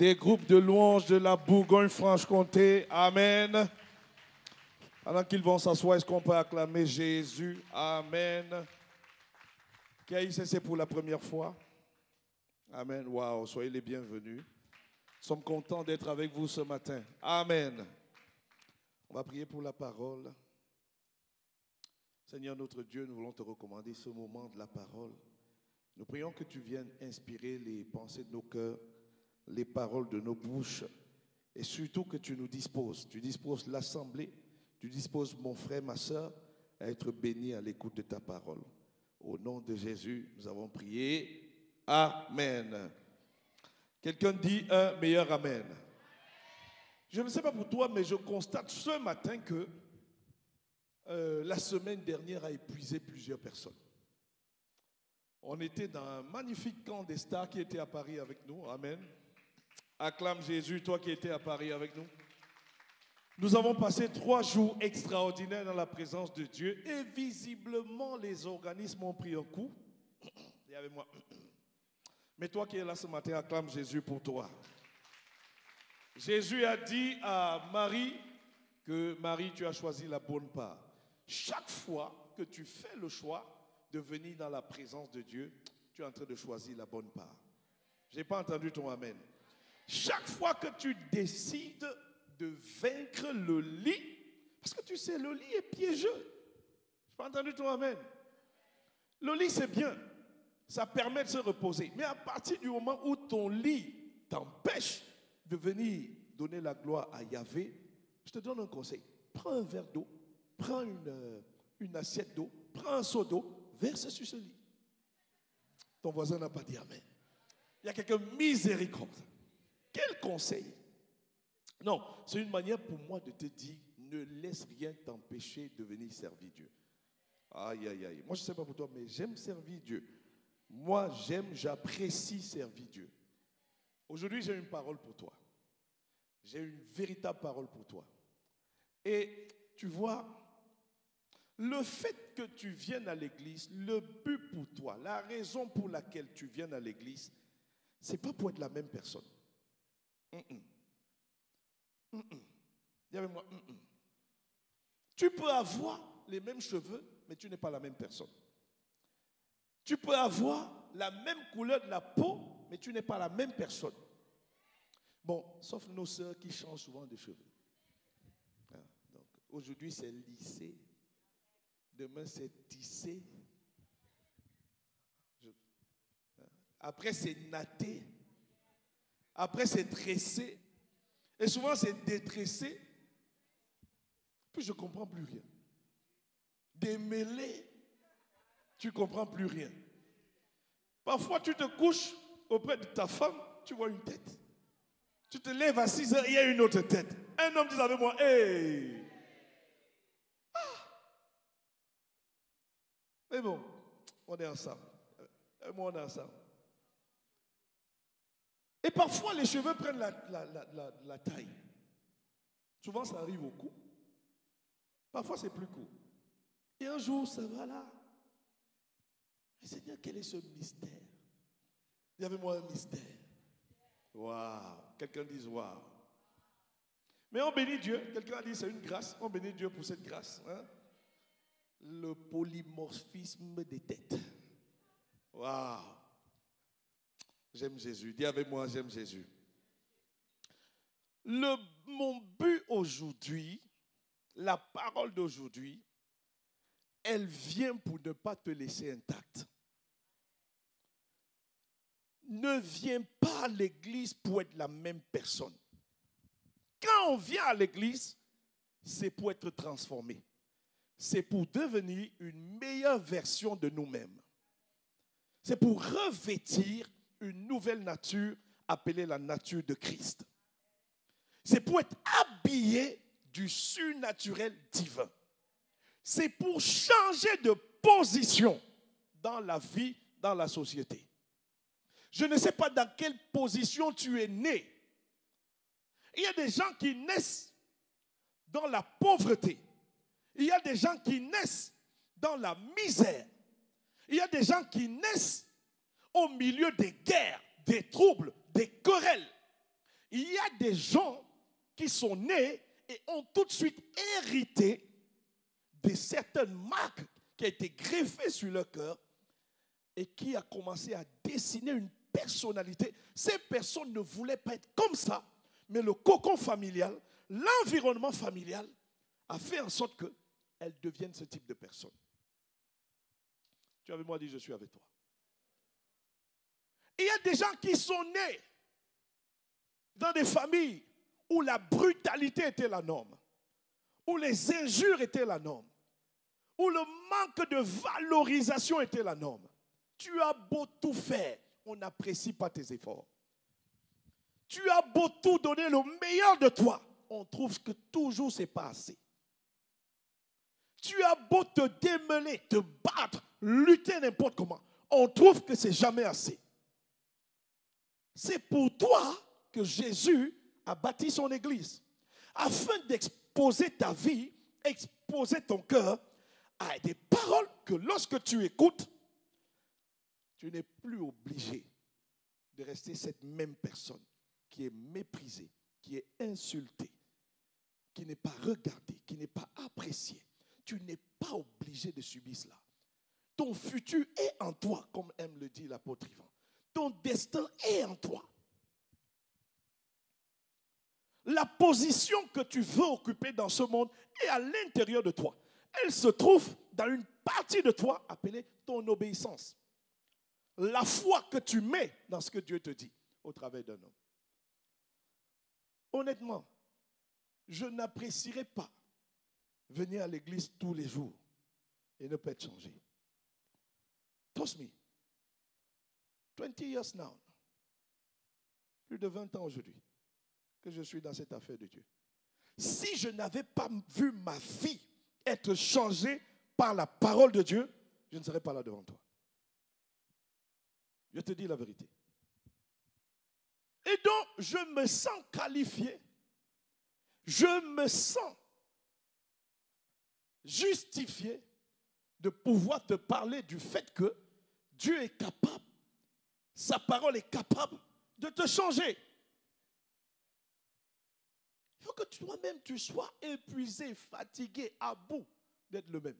des groupes de louanges de la Bourgogne-Franche-Comté. Amen. Pendant qu'ils vont s'asseoir, est-ce qu'on peut acclamer Jésus? Amen. Qui a ici, c'est pour la première fois? Amen. Waouh, soyez les bienvenus. Nous sommes contents d'être avec vous ce matin. Amen. On va prier pour la parole. Seigneur notre Dieu, nous voulons te recommander ce moment de la parole. Nous prions que tu viennes inspirer les pensées de nos cœurs, les paroles de nos bouches, et surtout que tu nous disposes. Tu disposes l'assemblée, tu disposes mon frère, ma soeur, à être bénis à l'écoute de ta parole. Au nom de Jésus, nous avons prié. Amen. Quelqu'un dit un meilleur amen. Je ne sais pas pour toi, mais je constate ce matin que la semaine dernière a épuisé plusieurs personnes. On était dans un magnifique camp des stars qui était à Paris avec nous. Amen. Acclame Jésus, toi qui étais à Paris avec nous. Nous avons passé 3 jours extraordinaires dans la présence de Dieu et visiblement les organismes ont pris un coup. Et avec moi. Mais toi qui es là ce matin, acclame Jésus pour toi. Jésus a dit à Marie que Marie, tu as choisi la bonne part. Chaque fois que tu fais le choix de venir dans la présence de Dieu, tu es en train de choisir la bonne part. Je n'ai pas entendu ton amen. Chaque fois que tu décides de vaincre le lit, parce que tu sais, le lit est piégeux. Je n'ai pas entendu ton amen. Le lit, c'est bien. Ça permet de se reposer. Mais à partir du moment où ton lit t'empêche de venir donner la gloire à Yahvé, je te donne un conseil. Prends un verre d'eau, prends une assiette d'eau, prends un seau d'eau, verse sur ce lit. Ton voisin n'a pas dit amen. Il y a quelqu'un miséricorde. Quel conseil? Non, c'est une manière pour moi de te dire, ne laisse rien t'empêcher de venir servir Dieu. Aïe, aïe, aïe. Moi, je ne sais pas pour toi, mais j'aime servir Dieu. Moi, j'apprécie servir Dieu. Aujourd'hui, j'ai une parole pour toi. J'ai une véritable parole pour toi. Et tu vois, le fait que tu viennes à l'église, le but pour toi, la raison pour laquelle tu viens à l'église, ce n'est pas pour être la même personne. Dis avec moi. Tu peux avoir les mêmes cheveux, mais tu n'es pas la même personne. Tu peux avoir la même couleur de la peau, mais tu n'es pas la même personne. Bon, sauf nos sœurs qui changent souvent de cheveux. Donc, aujourd'hui, c'est lissé. Demain, c'est tissé. Après, c'est natté. Après, c'est tressé. Et souvent, c'est détressé. Puis, je ne comprends plus rien. Démêlé, tu ne comprends plus rien. Parfois, tu te couches auprès de ta femme, tu vois une tête. Tu te lèves à 6 heures, il y a une autre tête. Un homme dit avec moi, hey! Mais bon, on est ensemble. Moi, on est ensemble. Et parfois, les cheveux prennent la taille. Souvent, ça arrive au cou. Parfois, c'est plus court. Et un jour, ça va là. Mais Seigneur, quel est ce mystère? Il y avait moi un mystère. Waouh! Quelqu'un dit waouh. Mais on bénit Dieu. Quelqu'un a dit c'est une grâce. On bénit Dieu pour cette grâce. Hein? Le polymorphisme des têtes. Waouh! J'aime Jésus. Dis avec moi, j'aime Jésus. Mon but aujourd'hui, la parole d'aujourd'hui, elle vient pour ne pas te laisser intact. Ne viens pas à l'église pour être la même personne. Quand on vient à l'église, c'est pour être transformé. C'est pour devenir une meilleure version de nous-mêmes. C'est pour revêtir une nouvelle nature appelée la nature de Christ. C'est pour être habillé du surnaturel divin. C'est pour changer de position dans la vie, dans la société. Je ne sais pas dans quelle position tu es né. Il y a des gens qui naissent dans la pauvreté. Il y a des gens qui naissent dans la misère. Il y a des gens qui naissent au milieu des guerres, des troubles, des querelles. Il y a des gens qui sont nés et ont tout de suite hérité de certaines marques qui ont été greffées sur leur cœur et qui a commencé à dessiner une personnalité. Ces personnes ne voulaient pas être comme ça, mais le cocon familial, l'environnement familial a fait en sorte qu'elles deviennent ce type de personnes. Tu avais moi dit, je suis avec toi. Il y a des gens qui sont nés dans des familles où la brutalité était la norme, où les injures étaient la norme, où le manque de valorisation était la norme. Tu as beau tout faire, on n'apprécie pas tes efforts. Tu as beau tout donner le meilleur de toi, on trouve que toujours c'est pas assez. Tu as beau te démêler, te battre, lutter n'importe comment, on trouve que c'est jamais assez. C'est pour toi que Jésus a bâti son église, afin d'exposer ta vie, exposer ton cœur à des paroles que lorsque tu écoutes, tu n'es plus obligé de rester cette même personne qui est méprisée, qui est insultée, qui n'est pas regardée, qui n'est pas appréciée. Tu n'es pas obligé de subir cela. Ton futur est en toi, comme aime le dire l'apôtre Ivan. Ton destin est en toi. La position que tu veux occuper dans ce monde est à l'intérieur de toi. Elle se trouve dans une partie de toi appelée ton obéissance. La foi que tu mets dans ce que Dieu te dit au travers d'un homme. Honnêtement, je n'apprécierais pas venir à l'église tous les jours et ne pas être changé. Trust me. 20 years now. Plus de 20 ans aujourd'hui que je suis dans cette affaire de Dieu. Si je n'avais pas vu ma vie être changée par la parole de Dieu, je ne serais pas là devant toi. Je te dis la vérité. Et donc, je me sens qualifié. Je me sens justifié de pouvoir te parler du fait que Dieu est capable, sa parole est capable de te changer. Il faut que toi-même tu sois épuisé, fatigué, à bout d'être le même.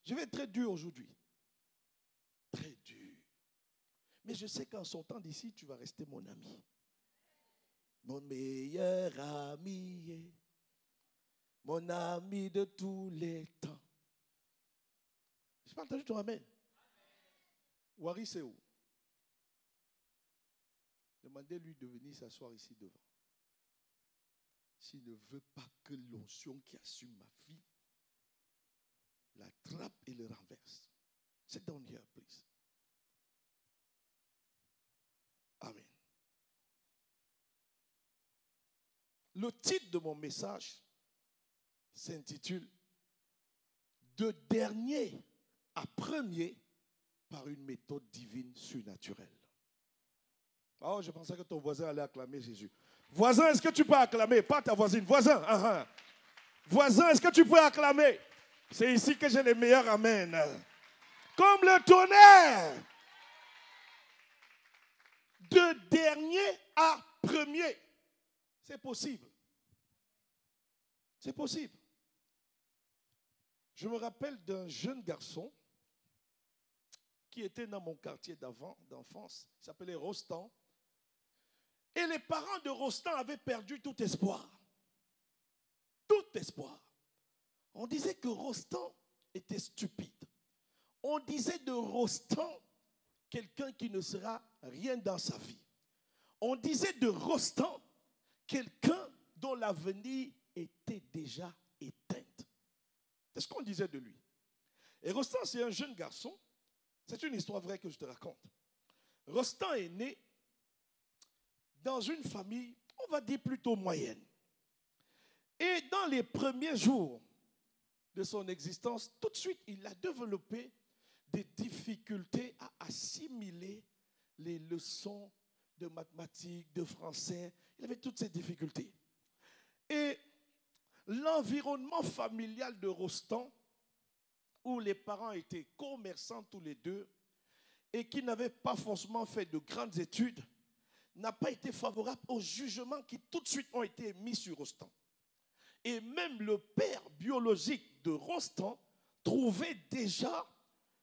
Je vais être très dur aujourd'hui. Très dur. Mais je sais qu'en sortant d'ici, tu vas rester mon ami. Mon meilleur ami. Mon ami de tous les temps. Je n'ai pas entendu ton amen. Wari, c'est où? Demandez-lui de venir s'asseoir ici devant. S'il ne veut pas que l'onction qui assume ma vie l'attrape et le renverse. Sit down here, please. Amen. Le titre de mon message s'intitule « De dernier à premier par une méthode divine surnaturelle ». Oh, je pensais que ton voisin allait acclamer Jésus. Voisin, est-ce que tu peux acclamer? Pas ta voisine. Voisin, Voisin, est-ce que tu peux acclamer? C'est ici que j'ai les meilleurs amen. Comme le tonnerre. De dernier à premier. C'est possible. C'est possible. Je me rappelle d'un jeune garçon qui était dans mon quartier d'enfance. Il s'appelait Rostand. Et les parents de Rostand avaient perdu tout espoir. Tout espoir. On disait que Rostand était stupide. On disait de Rostand quelqu'un qui ne sera rien dans sa vie. On disait de Rostand quelqu'un dont l'avenir était déjà éteinte. C'est ce qu'on disait de lui. Et Rostand, c'est un jeune garçon. C'est une histoire vraie que je te raconte. Rostand est né dans une famille, on va dire plutôt moyenne. Et dans les premiers jours de son existence, tout de suite, il a développé des difficultés à assimiler les leçons de mathématiques, de français. Il avait toutes ces difficultés. Et l'environnement familial de Rostand, où les parents étaient commerçants tous les deux et qui n'avaient pas forcément fait de grandes études, n'a pas été favorable aux jugements qui tout de suite ont été mis sur Rostand. Et même le père biologique de Rostand trouvait déjà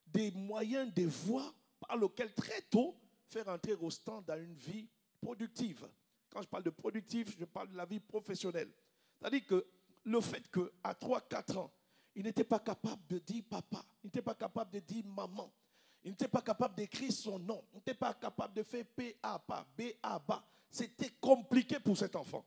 des moyens, des voies par lesquelles très tôt faire entrer Rostand dans une vie productive. Quand je parle de productive, je parle de la vie professionnelle. C'est-à-dire que le fait qu'à 3-4 ans, il n'était pas capable de dire papa, il n'était pas capable de dire maman, il n'était pas capable d'écrire son nom, il n'était pas capable de faire P-A, pas B-A, bas. C'était compliqué pour cet enfant.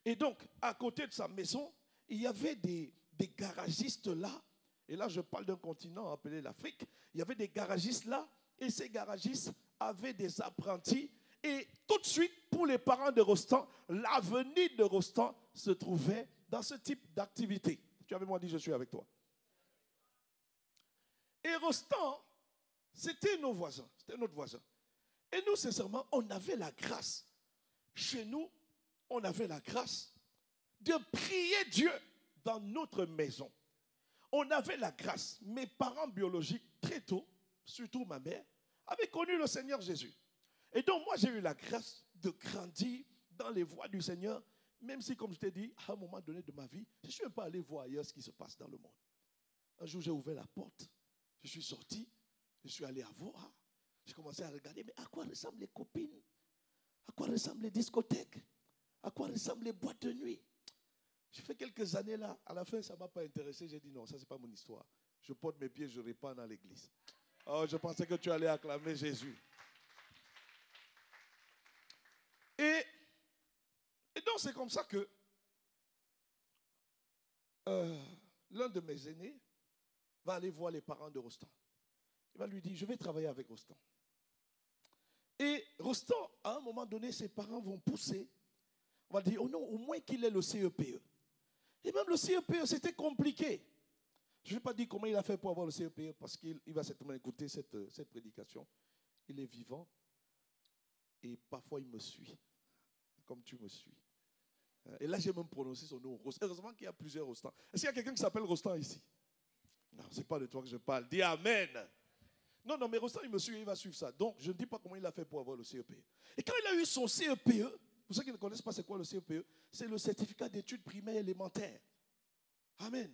Et donc, à côté de sa maison, il y avait des garagistes là. Et là, je parle d'un continent appelé l'Afrique. Il y avait des garagistes là. Et ces garagistes avaient des apprentis. Et tout de suite, pour les parents de Rostand, l'avenir de Rostand se trouvait dans ce type d'activité. Tu avais moi dit, je suis avec toi. Et Rostand, c'était nos voisins. C'était notre voisin. Et nous, sincèrement, on avait la grâce. Chez nous, on avait la grâce de prier Dieu dans notre maison. On avait la grâce. Mes parents biologiques, très tôt, surtout ma mère, avaient connu le Seigneur Jésus. Et donc, moi, j'ai eu la grâce de grandir dans les voies du Seigneur, même si, comme je t'ai dit, à un moment donné de ma vie, je ne suis pas allé voir ailleurs ce qui se passe dans le monde. Un jour, j'ai ouvert la porte, je suis sorti, je suis allé à voir, j'ai commencé à regarder, mais à quoi ressemblent les copines? À quoi ressemblent les discothèques? À quoi ressemblent les boîtes de nuit? J'ai fait quelques années là, à la fin, ça ne m'a pas intéressé, j'ai dit non, ça, ce n'est pas mon histoire. Je porte mes pieds, je répands dans l'église. Oh, je pensais que tu allais acclamer Jésus. Et donc, c'est comme ça que l'un de mes aînés va aller voir les parents de Rostand. Il va lui dire, je vais travailler avec Rostand. Et Rostand, à un moment donné, ses parents vont pousser. On va dire, oh non, au moins qu'il ait le CEPE. Et même le CEPE, c'était compliqué. Je ne vais pas dire comment il a fait pour avoir le CEPE, parce qu'il va certainement écouter cette prédication. Il est vivant et parfois il me suit, comme tu me suis. Et là, j'ai même prononcé son nom, Rostand. Heureusement qu'il y a plusieurs Rostand. Est-ce qu'il y a quelqu'un qui s'appelle Rostand ici? Non, ce n'est pas de toi que je parle. Dis Amen. Non, mais Rostand, il me suit, il va suivre ça. Donc, je ne dis pas comment il a fait pour avoir le CEPE. Et quand il a eu son CEPE, pour ceux qui ne connaissent pas c'est quoi le CEPE, c'est le certificat d'études primaires élémentaires. Amen.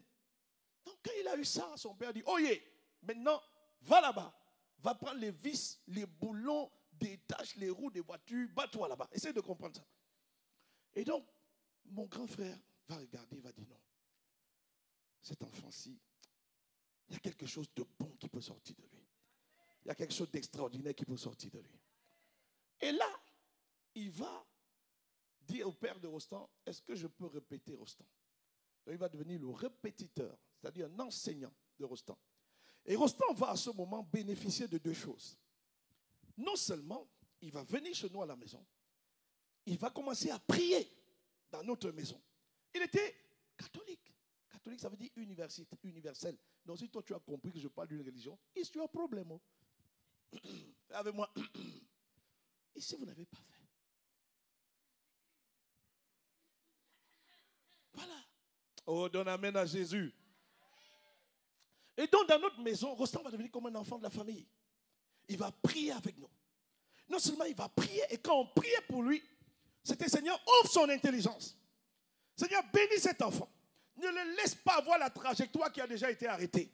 Donc, quand il a eu ça, son père dit, oye, maintenant, va là-bas. Va prendre les vis, les boulons, des tâches, les roues des voitures, bats-toi là-bas. Essaye de comprendre ça. Et donc, mon grand frère va regarder, il va dire non. Cet enfant-ci, il y a quelque chose de bon qui peut sortir de lui. Il y a quelque chose d'extraordinaire qui peut sortir de lui. Et là, il va dire au père de Rostand, est-ce que je peux répéter Rostand? Donc, il va devenir le répétiteur, c'est-à-dire un enseignant de Rostand. Et Rostand va à ce moment bénéficier de deux choses. Non seulement, il va venir chez nous à la maison, il va commencer à prier dans notre maison. Il était catholique. Catholique, ça veut dire universel. Donc si toi tu as compris que je parle d'une religion, ici tu as un problème. Fais avec moi. Et si vous n'avez pas fait? Voilà. Oh, donne amen à Jésus. Et donc dans notre maison, Rostand va devenir comme un enfant de la famille. Il va prier avec nous. Non seulement il va prier, et quand on priait pour lui, c'était Seigneur, ouvre son intelligence. Seigneur, bénis cet enfant. Ne le laisse pas avoir la trajectoire qui a déjà été arrêtée.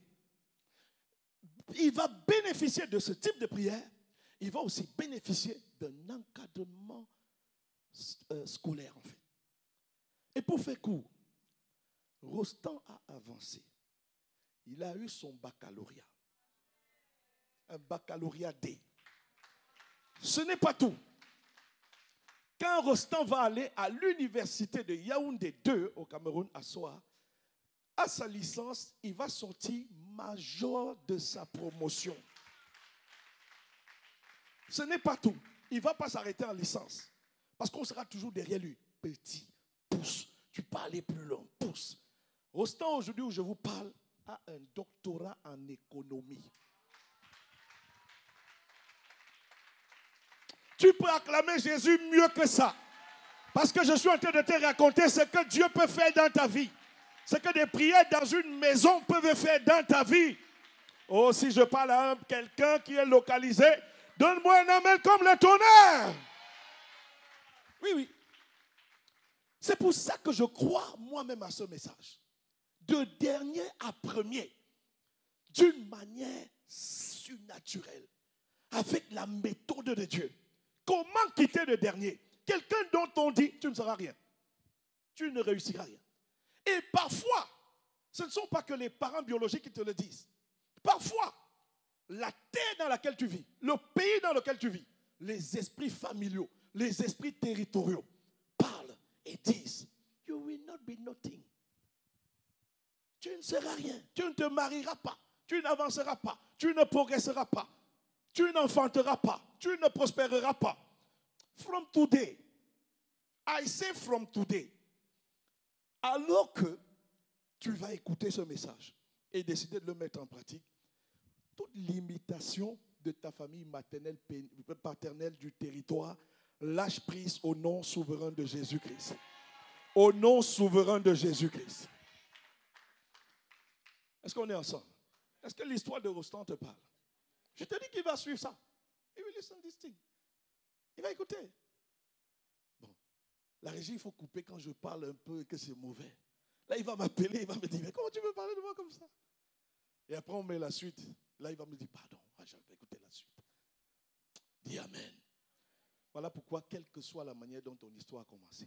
Il va bénéficier de ce type de prière. Il va aussi bénéficier d'un encadrement scolaire, en fait. Et pour faire court, Rostand a avancé. Il a eu son baccalauréat. Un baccalauréat D. Ce n'est pas tout. Quand Rostand va aller à l'université de Yaoundé 2 au Cameroun, à Soa, à sa licence, il va sortir major de sa promotion. Ce n'est pas tout. Il ne va pas s'arrêter en licence. Parce qu'on sera toujours derrière lui. Petit, pousse. Tu peux aller plus loin, pousse. Rostand, aujourd'hui où je vous parle, a un doctorat en économie. Tu peux acclamer Jésus mieux que ça. Parce que je suis en train de te raconter ce que Dieu peut faire dans ta vie. Ce que des prières dans une maison peuvent faire dans ta vie. Oh, si je parle à quelqu'un qui est localisé, donne-moi un amen comme le tonnerre. Oui, oui. C'est pour ça que je crois moi-même à ce message. De dernier à premier, d'une manière surnaturelle, avec la méthode de Dieu. Comment quitter le dernier? Quelqu'un dont on dit, tu ne seras rien. Tu ne réussiras rien. Et parfois, ce ne sont pas que les parents biologiques qui te le disent. Parfois, la terre dans laquelle tu vis, le pays dans lequel tu vis, les esprits familiaux, les esprits territoriaux parlent et disent, you will not be nothing. Tu ne seras rien. Tu ne te marieras pas. Tu n'avanceras pas. Tu ne progresseras pas. Tu n'enfanteras pas. Tu ne prospéreras pas. From today, I say from today, alors que tu vas écouter ce message et décider de le mettre en pratique, toute limitation de ta famille maternelle, paternelle, du territoire, lâche prise au nom souverain de Jésus-Christ. Au nom souverain de Jésus-Christ. Est-ce qu'on est ensemble? Est-ce que l'histoire de Rostand te parle? Je te dis qu'il va suivre ça. Il will listen this thing. Il va écouter. Bon, la régie, il faut couper quand je parle un peu et que c'est mauvais. Là, il va m'appeler, il va me dire, mais comment tu peux parler de moi comme ça? Et après, on met la suite. Là, il va me dire, pardon, je vais écouter la suite. Dis Amen. Voilà pourquoi, quelle que soit la manière dont ton histoire a commencé,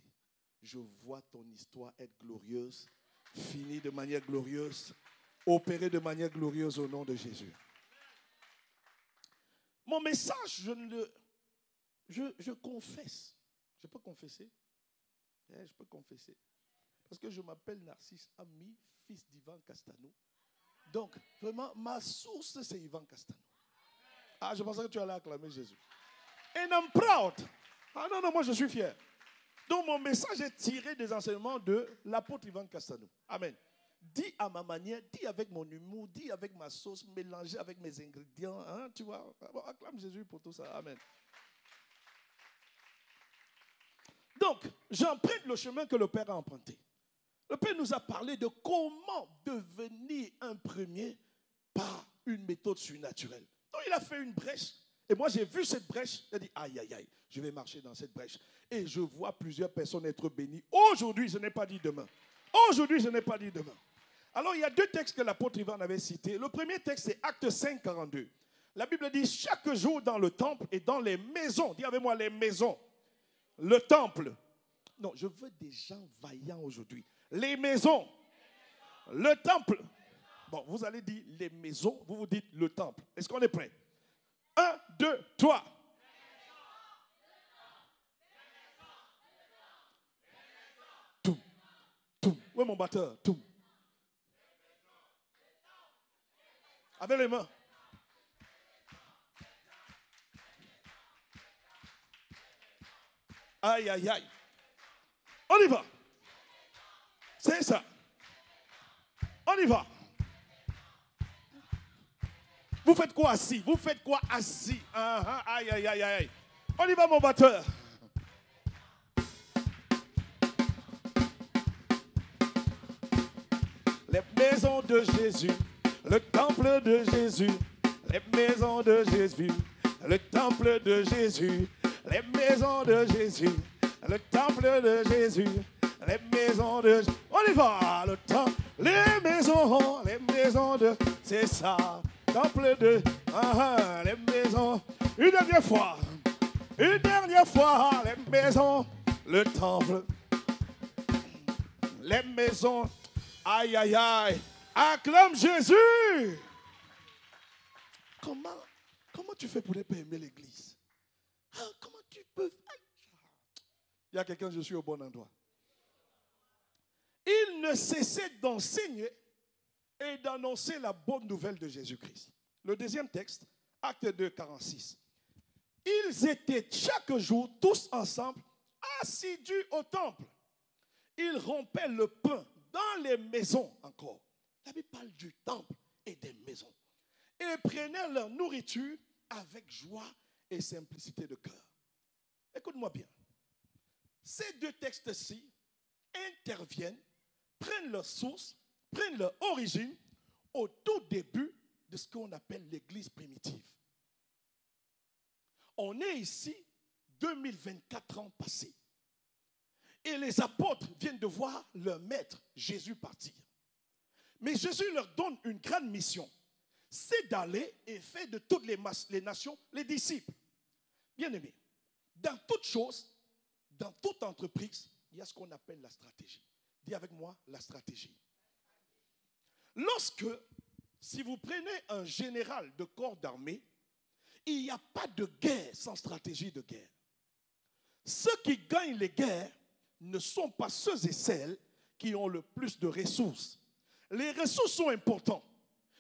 je vois ton histoire être glorieuse, finie de manière glorieuse, opérée de manière glorieuse au nom de Jésus. Mon message, je confesse. Je peux confesser? Je peux confesser. Parce que je m'appelle Narcisse Ami, fils d'Ivan Castano. Donc, vraiment, ma source, c'est Ivan Castano. Ah, je pensais que tu allais acclamer Jésus. And I'm proud. Ah non, non, moi je suis fier. Donc, mon message est tiré des enseignements de l'apôtre Ivan Castano. Amen. Dis à ma manière, dis avec mon humour, dis avec ma sauce, mélangée avec mes ingrédients. Hein, tu vois, bon, acclame Jésus pour tout ça. Amen. Donc, j'emprunte le chemin que le Père a emprunté. Le Père nous a parlé de comment devenir un premier par une méthode surnaturelle. Donc, il a fait une brèche. Et moi, j'ai vu cette brèche. Il a dit, aïe, aïe, aïe, je vais marcher dans cette brèche. Et je vois plusieurs personnes être bénies. Aujourd'hui, je n'ai pas dit demain. Aujourd'hui, je n'ai pas dit demain. Alors, il y a deux textes que l'apôtre Ivan avait cités. Le premier texte, c'est Actes 5, 42. La Bible dit, chaque jour dans le temple et dans les maisons. Dis avec moi, les maisons. Le temple. Non, je veux des gens vaillants aujourd'hui. Les maisons. Le temple. Bon, vous allez dire les maisons, vous vous dites le temple. Est-ce qu'on est prêt? 1, 2, 3. Toum, toum. Où est mon batteur? Toum. Avec les mains. Aïe, aïe, aïe. On y va. C'est ça. On y va. Vous faites quoi assis? Vous faites quoi assis? Aïe, aïe, aïe, aïe. On y va, mon batteur. Les maisons de Jésus, le temple de Jésus, les maisons de Jésus, le temple de Jésus, les maisons de Jésus, le temple de Jésus, les maisons de Jésus. On y va, le temple, les maisons de, c'est ça, temple de, les maisons. Une dernière fois, les maisons, le temple, les maisons. Aïe, aïe, aïe. Acclame Jésus. Comment tu fais pour ne pas aimer l'église? Comment tu peux? Il y a quelqu'un, je suis au bon endroit. Il ne cessait d'enseigner et d'annoncer la bonne nouvelle de Jésus-Christ. Le deuxième texte, Acte 2, 46. Ils étaient chaque jour tous ensemble assidus au temple. Ils rompaient le pain dans les maisons encore. La Bible parle du temple et des maisons. Et prenaient leur nourriture avec joie et simplicité de cœur. Écoute-moi bien. Ces deux textes-ci interviennent, prennent leur source, prennent leur origine au tout début de ce qu'on appelle l'église primitive. On est ici, 2024 ans passés. Et les apôtres viennent de voir leur maître, Jésus, partir. Mais Jésus leur donne une grande mission. C'est d'aller et faire de toutes les nations les disciples. Bien-aimés, dans toute chose, dans toute entreprise, il y a ce qu'on appelle la stratégie. Dis avec moi, la stratégie. Lorsque, si vous prenez un général de corps d'armée, il n'y a pas de guerre sans stratégie de guerre. Ceux qui gagnent les guerres ne sont pas ceux et celles qui ont le plus de ressources. Les ressources sont importantes,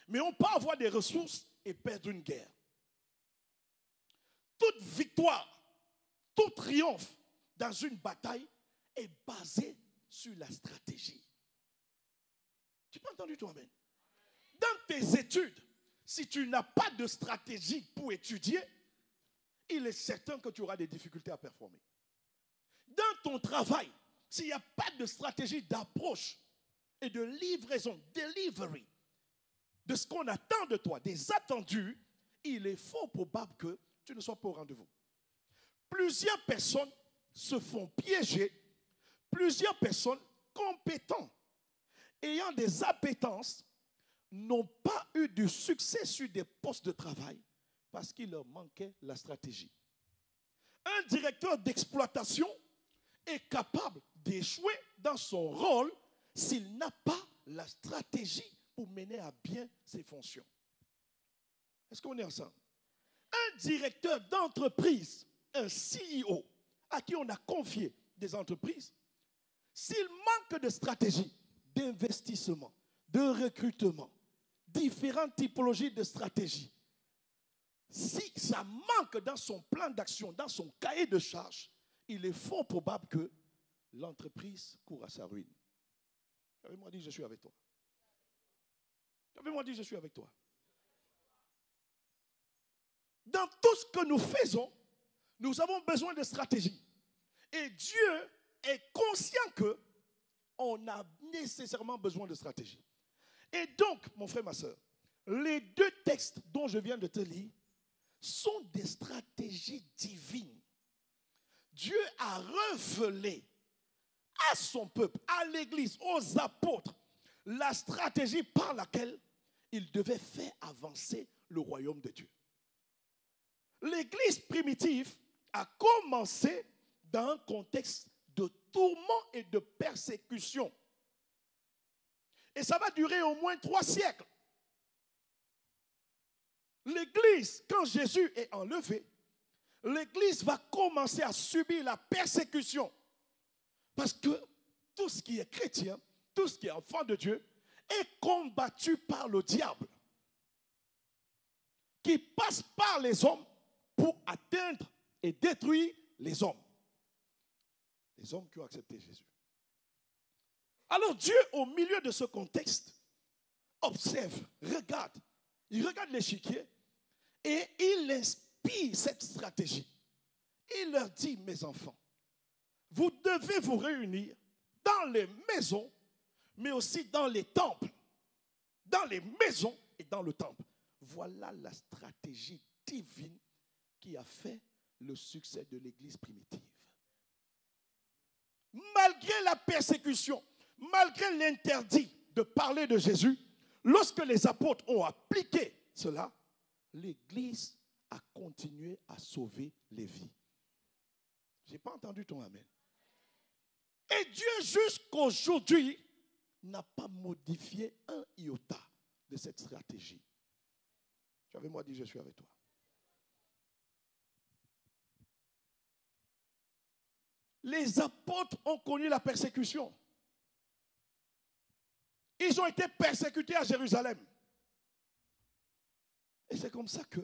mais on peut avoir des ressources et perdre une guerre. Toute victoire, tout triomphe dans une bataille est basé sur la stratégie. Tu peux entendre toi-même? Dans tes études, si tu n'as pas de stratégie pour étudier, il est certain que tu auras des difficultés à performer. Dans ton travail, s'il n'y a pas de stratégie d'approche et de livraison, delivery, de ce qu'on attend de toi, des attendus, il est fort probable que tu ne sois pas au rendez-vous. Plusieurs personnes se font piéger, plusieurs personnes compétentes, ayant des appétences, n'ont pas eu de succès sur des postes de travail parce qu'il leur manquait la stratégie. Un directeur d'exploitation est capable d'échouer dans son rôle s'il n'a pas la stratégie pour mener à bien ses fonctions. Est-ce qu'on est ensemble? Un directeur d'entreprise, un CEO, à qui on a confié des entreprises, s'il manque de stratégie, d'investissement, de recrutement, différentes typologies de stratégie, si ça manque dans son plan d'action, dans son cahier de charges, il est fort probable que l'entreprise court à sa ruine. J'avais-moi dit, je suis avec toi. J'avais-moi dit, je suis avec toi. Dans tout ce que nous faisons, nous avons besoin de stratégie. Et Dieu est conscient qu'on a nécessairement besoin de stratégie. Et donc, mon frère, ma soeur, les deux textes dont je viens de te lire sont des stratégies divines. Dieu a révélé à son peuple, à l'église, aux apôtres, la stratégie par laquelle il devait faire avancer le royaume de Dieu. L'église primitive a commencé dans un contexte de tourment et de persécution. Et ça va durer au moins 3 siècles. L'église, quand Jésus est enlevé, l'église va commencer à subir la persécution. Parce que tout ce qui est chrétien, tout ce qui est enfant de Dieu, est combattu par le diable, qui passe par les hommes pour atteindre et détruire les hommes. Les hommes qui ont accepté Jésus. Alors Dieu, au milieu de ce contexte, observe, regarde. Il regarde l'échiquier et il inspire cette stratégie. Il leur dit, mes enfants, vous devez vous réunir dans les maisons, mais aussi dans les temples. Dans les maisons et dans le temple. Voilà la stratégie divine qui a fait le succès de l'église primitive. Malgré la persécution, malgré l'interdit de parler de Jésus, lorsque les apôtres ont appliqué cela, l'église a continué à sauver les vies. Je n'ai pas entendu ton amen. Et Dieu, jusqu'aujourd'hui, n'a pas modifié un iota de cette stratégie. Tu avais moi dit, je suis avec toi. Les apôtres ont connu la persécution. Ils ont été persécutés à Jérusalem. Et c'est comme ça que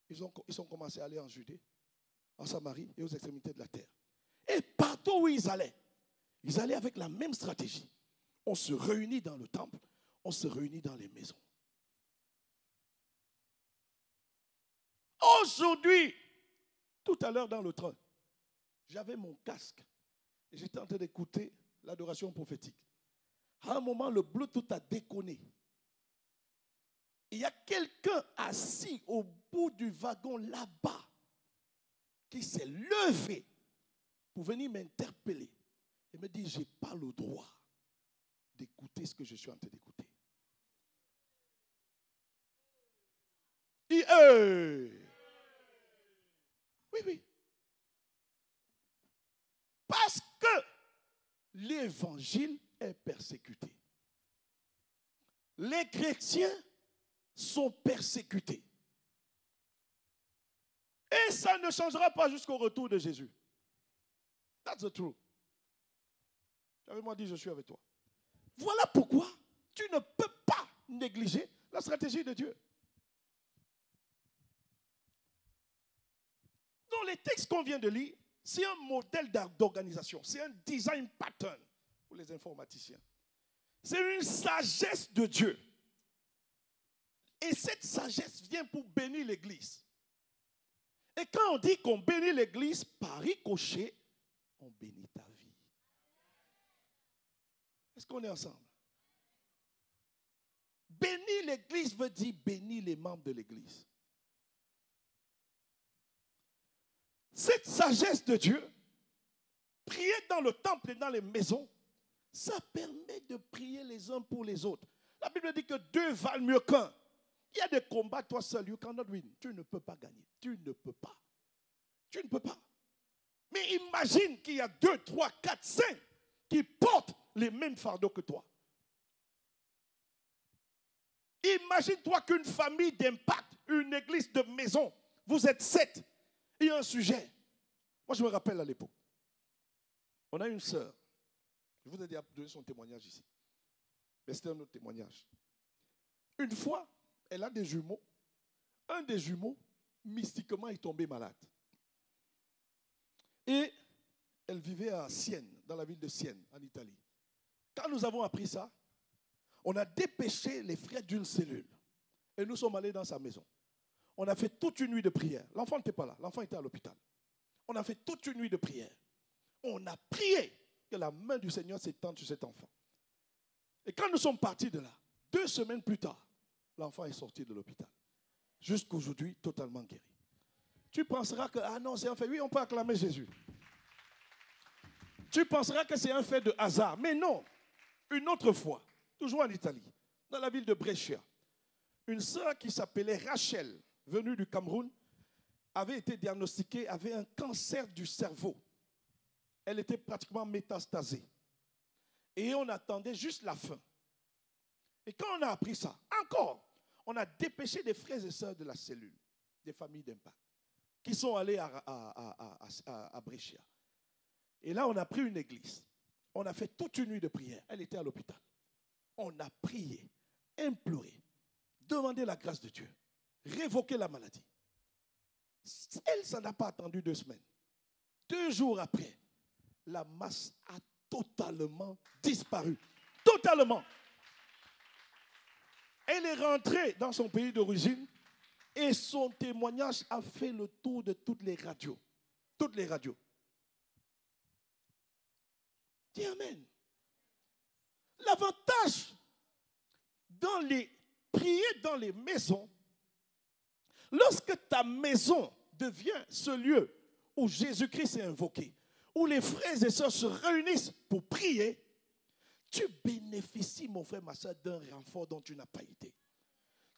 ils ont commencé à aller en Judée, en Samarie et aux extrémités de la terre. Et partout où ils allaient avec la même stratégie. On se réunit dans le temple, on se réunit dans les maisons. Aujourd'hui, tout à l'heure dans le train, j'avais mon casque et j'étais en train d'écouter l'adoration prophétique. À un moment, le Bluetooth a déconné. Il y a quelqu'un assis au bout du wagon là-bas qui s'est levé pour venir m'interpeller. Il me dit, je n'ai pas le droit d'écouter ce que je suis en train d'écouter. Oui, oui. Parce que l'évangile est persécuté. Les chrétiens sont persécutés. Et ça ne changera pas jusqu'au retour de Jésus. That's the truth. J'avais moi dit, je suis avec toi. Voilà pourquoi tu ne peux pas négliger la stratégie de Dieu. Dans les textes qu'on vient de lire, c'est un modèle d'organisation, c'est un design pattern pour les informaticiens. C'est une sagesse de Dieu. Et cette sagesse vient pour bénir l'Église. Et quand on dit qu'on bénit l'Église, par ricochet, on bénit ta vie. Est-ce qu'on est ensemble? Bénir l'Église veut dire bénir les membres de l'Église. Cette sagesse de Dieu, prier dans le temple et dans les maisons, ça permet de prier les uns pour les autres. La Bible dit que deux valent mieux qu'un. Il y a des combats, toi seul, you cannot win. Tu ne peux pas gagner. Tu ne peux pas. Tu ne peux pas. Mais imagine qu'il y a 2, 3, 4, 5 qui portent les mêmes fardeaux que toi. Imagine-toi qu'une famille d'impact, une église de maison, vous êtes 7. Il y a un sujet. Moi, je me rappelle à l'époque. On a une sœur. Je vous ai déjà donné son témoignage ici. Mais c'était un autre témoignage. Une fois, elle a des jumeaux. Un des jumeaux, mystiquement, est tombé malade. Et elle vivait à Sienne, dans la ville de Sienne, en Italie. Quand nous avons appris ça, on a dépêché les frères d'une cellule. Et nous sommes allés dans sa maison. On a fait toute une nuit de prière. L'enfant n'était pas là, l'enfant était à l'hôpital. On a fait toute une nuit de prière. On a prié que la main du Seigneur s'étende sur cet enfant. Et quand nous sommes partis de là, 2 semaines plus tard, l'enfant est sorti de l'hôpital. Jusqu'aujourd'hui, totalement guéri. Tu penseras que, ah non, c'est un fait. Oui, on peut acclamer Jésus. Tu penseras que c'est un fait de hasard. Mais non. Une autre fois, toujours en Italie, dans la ville de Brescia, une sœur qui s'appelait Rachel, venue du Cameroun, avait été diagnostiquée, avait un cancer du cerveau. Elle était pratiquement métastasée. Et on attendait juste la fin. Et quand on a appris ça, encore, on a dépêché des frères et sœurs de la cellule, des familles d'impact, qui sont allés à Brescia. Et là, on a pris une église. On a fait toute une nuit de prière. Elle était à l'hôpital. On a prié, imploré, demandé la grâce de Dieu, révoqué la maladie. Elle, ça n'a pas attendu 2 semaines. 2 jours après, la masse a totalement disparu. Totalement. Elle est rentrée dans son pays d'origine et son témoignage a fait le tour de toutes les radios. Toutes les radios. Dis amen. L'avantage prier dans les maisons, lorsque ta maison devient ce lieu où Jésus-Christ est invoqué, où les frères et sœurs se réunissent pour prier, tu bénéficies, mon frère, ma soeur, d'un renfort dont tu n'as pas idée.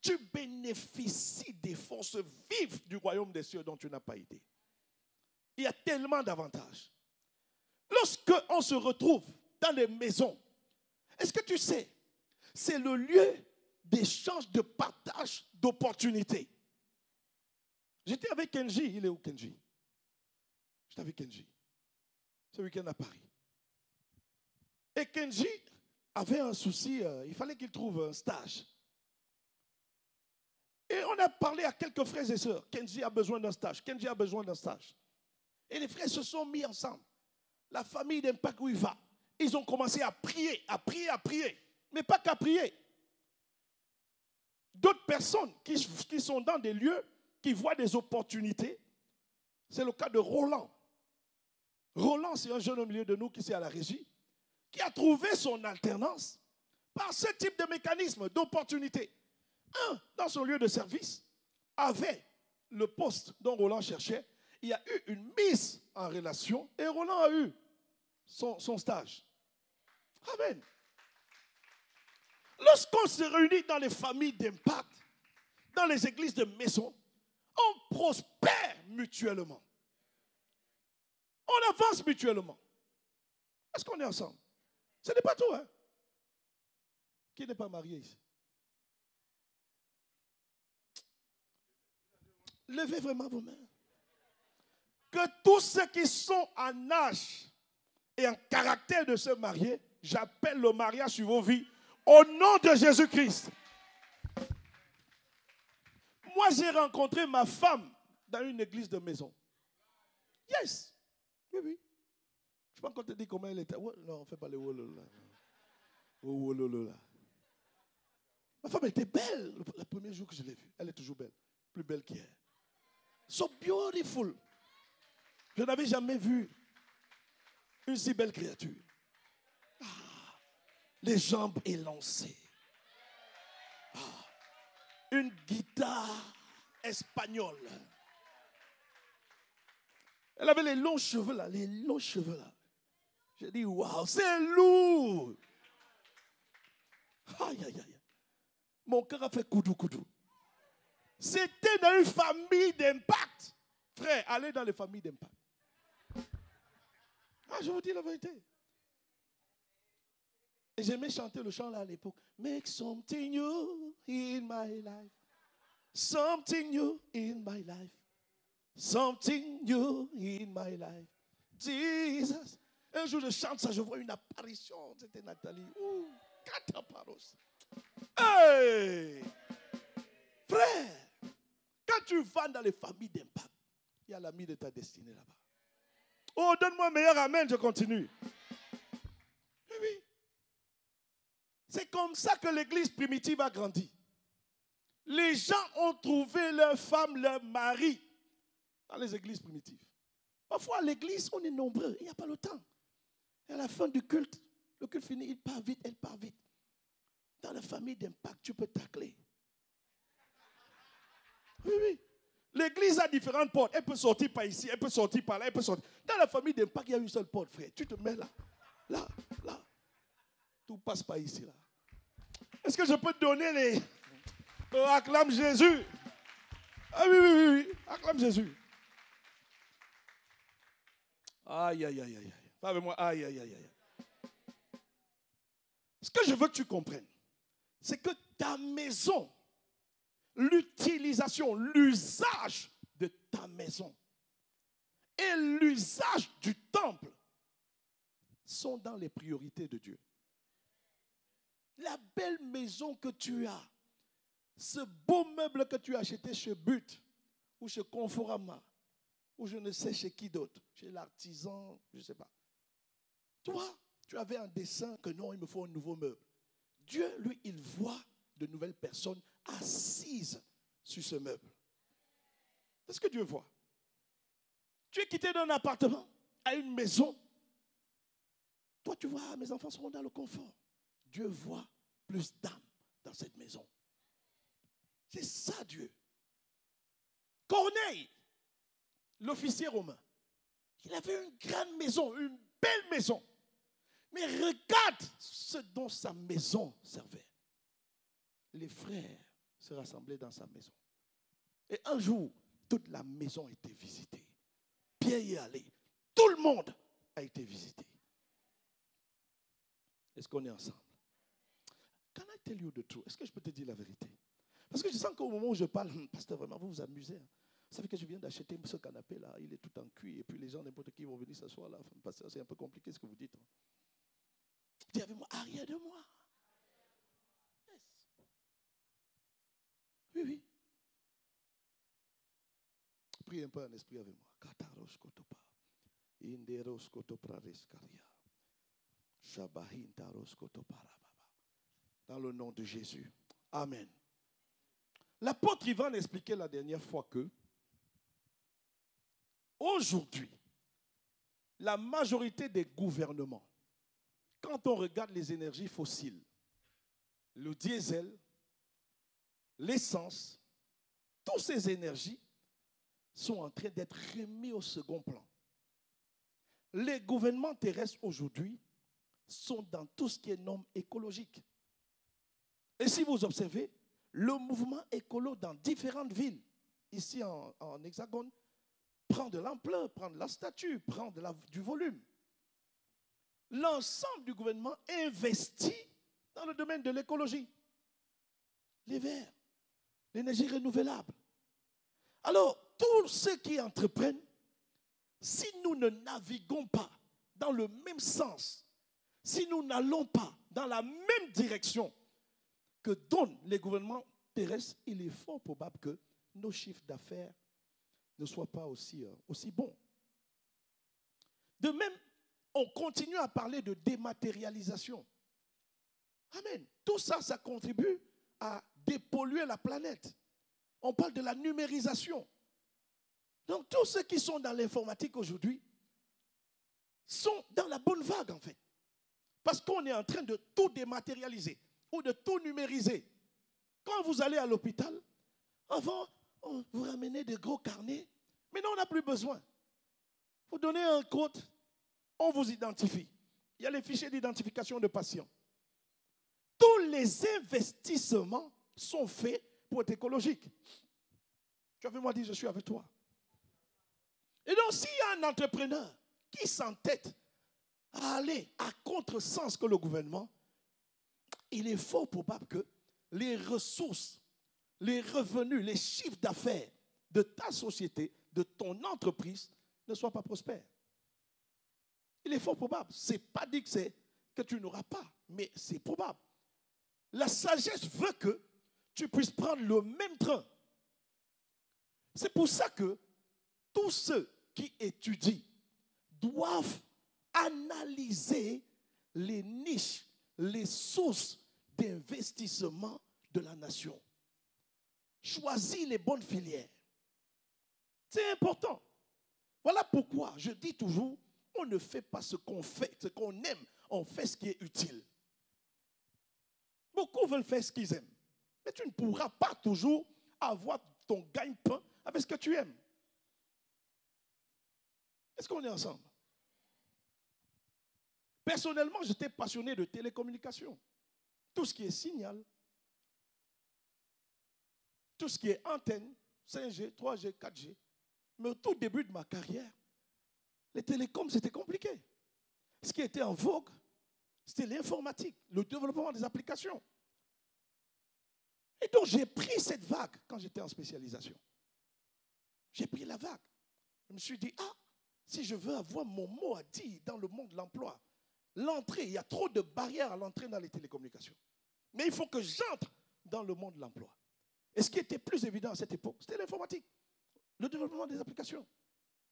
Tu bénéficies des forces vives du royaume des cieux dont tu n'as pas idée. Il y a tellement d'avantages. Lorsque on se retrouve dans les maisons, est-ce que tu sais, c'est le lieu d'échange, de partage, d'opportunités. J'étais avec Kenji. Il est où, Kenji? J'étais avec Kenji ce week-end à Paris. Et Kenji avait un souci, il fallait qu'il trouve un stage. Et on a parlé à quelques frères et sœurs. Kenji a besoin d'un stage. Kenji a besoin d'un stage. Et les frères se sont mis ensemble. La famille d'Impact où il va. Ils ont commencé à prier, à prier, à prier. Mais pas qu'à prier. D'autres personnes qui sont dans des lieux, qui voient des opportunités. C'est le cas de Roland. Roland, c'est un jeune au milieu de nous qui est à la régie, qui a trouvé son alternance par ce type de mécanisme, d'opportunité. Un, dans son lieu de service, avait le poste dont Roland cherchait. Il y a eu une mise en relation et Roland a eu son stage. Amen. Lorsqu'on se réunit dans les familles d'impact, dans les églises de maison, on prospère mutuellement. On avance mutuellement. Est-ce qu'on est ensemble? Ce n'est pas tout, hein? Qui n'est pas marié ici? Levez vraiment vos mains. Que tous ceux qui sont en âge et en caractère de se marier, j'appelle le mariage sur vos vies au nom de Jésus-Christ. Moi, j'ai rencontré ma femme dans une église de maison. Yes. Oui, oui. Je ne peux pas encore te dire comment elle était. Oh, non, on ne fait pas les wololo là. Oh, wololo là. Ma femme était belle le premier jour que je l'ai vue. Elle est toujours belle. Plus belle qu'hier. So beautiful. Je n'avais jamais vu une si belle créature. Ah, les jambes élancées. Ah, une guitare espagnole. Elle avait les longs cheveux là, les longs cheveux là. J'ai dit, waouh, c'est lourd. Aïe, aïe, aïe. Mon cœur a fait koudou, koudou. C'était dans une famille d'impact. Frère, allez dans les familles d'impact. Ah, je vous dis la vérité. Et j'aimais chanter le chant là à l'époque. Make something new in my life. Something new in my life. Something new in my life. Jesus. Un jour je chante ça, je vois une apparition. C'était Nathalie. Ouh, cataparos. Hey! Frère, quand tu vas dans les familles d'impact, il y a l'ami de ta destinée là-bas. Oh, donne-moi un meilleur amen, je continue. Oui, oui. C'est comme ça que l'église primitive a grandi. Les gens ont trouvé leur femme, leur mari dans les églises primitives. Parfois, à l'église, on est nombreux, il n'y a pas le temps. Et à la fin du culte, le culte finit, il part vite, elle part vite. Dans la famille d'impact, tu peux tacler. Oui, oui. L'église a différentes portes. Elle peut sortir par ici, elle peut sortir par là, elle peut sortir. Dans la famille d'impact, il y a une seule porte, frère. Tu te mets là, là, là. Tout passe par ici, là. Est-ce que je peux te donner les... acclame Jésus. Ah oui, oui, oui, oui. Acclame Jésus. Aïe, aïe, aïe, aïe. Pas avec moi. Aïe, aïe, aïe, aïe. Ce que je veux que tu comprennes, c'est que ta maison, l'utilisation, l'usage de ta maison et l'usage du temple sont dans les priorités de Dieu. La belle maison que tu as, ce beau meuble que tu as acheté chez But ou chez Conforama ou je ne sais chez qui d'autre, chez l'artisan, je ne sais pas. Toi, tu avais un dessein que non, il me faut un nouveau meuble. Dieu, lui, il voit de nouvelles personnes assises sur ce meuble. C'est ce que Dieu voit. Tu es quitté d'un appartement à une maison. Toi, tu vois, mes enfants seront dans le confort. Dieu voit plus d'âmes dans cette maison. C'est ça, Dieu. Corneille, l'officier romain, il avait une grande maison, une belle maison. Mais regarde ce dont sa maison servait. Les frères se rassemblaient dans sa maison. Et un jour, toute la maison a été visitée. Pierre y est allé. Tout le monde a été visité. Est-ce qu'on est ensemble? Can I tell you the truth? Est-ce que je peux te dire la vérité? Parce que je sens qu'au moment où je parle, pasteur, vraiment, vous vous amusez. Hein? Vous savez que je viens d'acheter ce canapé-là, il est tout en cuir, et puis les gens, n'importe qui, vont venir s'asseoir là. Pasteur, c'est un peu compliqué ce que vous dites. Hein? Dis avec moi, arrière de moi. Yes. Oui, oui. Prie un peu en esprit avec moi. Dans le nom de Jésus. Amen. L'apôtre Ivan expliquait la dernière fois que aujourd'hui, la majorité des gouvernements, quand on regarde les énergies fossiles, le diesel, l'essence, toutes ces énergies sont en train d'être remis au second plan. les gouvernements terrestres aujourd'hui sont dans tout ce qui est normes écologiques. Et si vous observez, le mouvement écolo dans différentes villes, ici en Hexagone, prend de l'ampleur, prend de la stature, prend du volume. L'ensemble du gouvernement investit dans le domaine de l'écologie. Les verts, l'énergie renouvelable. Alors, tous ceux qui entreprennent, si nous ne naviguons pas dans le même sens, si nous n'allons pas dans la même direction que donnent les gouvernements terrestres, il est fort probable que nos chiffres d'affaires ne soient pas aussi bons. De même, on continue à parler de dématérialisation. Amen. Tout ça, ça contribue à dépolluer la planète. On parle de la numérisation. Donc, tous ceux qui sont dans l'informatique aujourd'hui sont dans la bonne vague, en fait. Parce qu'on est en train de tout dématérialiser ou de tout numériser. Quand vous allez à l'hôpital, avant, on vous ramenait des gros carnets. Maintenant, on n'a plus besoin. Vous donnez un code, on vous identifie. Il y a les fichiers d'identification de patients. Tous les investissements sont faits pour être écologiques. Tu as vu moi dire, je suis avec toi. Et donc, s'il y a un entrepreneur qui s'entête à aller à contresens que le gouvernement, il est fort probable que les ressources, les revenus, les chiffres d'affaires de ta société, de ton entreprise, ne soient pas prospères. Il est fort probable. Ce n'est pas dit que tu n'auras pas, mais c'est probable. La sagesse veut que tu puisses prendre le même train. C'est pour ça que tous ceux qui étudient doivent analyser les niches, les sources d'investissement de la nation. Choisis les bonnes filières. C'est important. Voilà pourquoi je dis toujours, on ne fait pas ce qu'on fait, ce qu'on aime, on fait ce qui est utile. Beaucoup veulent faire ce qu'ils aiment. Mais tu ne pourras pas toujours avoir ton gagne-pain avec ce que tu aimes. Est-ce qu'on est ensemble? Personnellement, j'étais passionné de télécommunications. Tout ce qui est signal, tout ce qui est antenne, 5G, 3G, 4G. Mais au tout début de ma carrière, les télécoms, c'était compliqué. Ce qui était en vogue, c'était l'informatique, le développement des applications. Et donc, j'ai pris cette vague quand j'étais en spécialisation. J'ai pris la vague. Je me suis dit, si je veux avoir mon mot à dire dans le monde de l'emploi, l'entrée, il y a trop de barrières à l'entrée dans les télécommunications. Mais il faut que j'entre dans le monde de l'emploi. Et ce qui était plus évident à cette époque, c'était l'informatique, le développement des applications.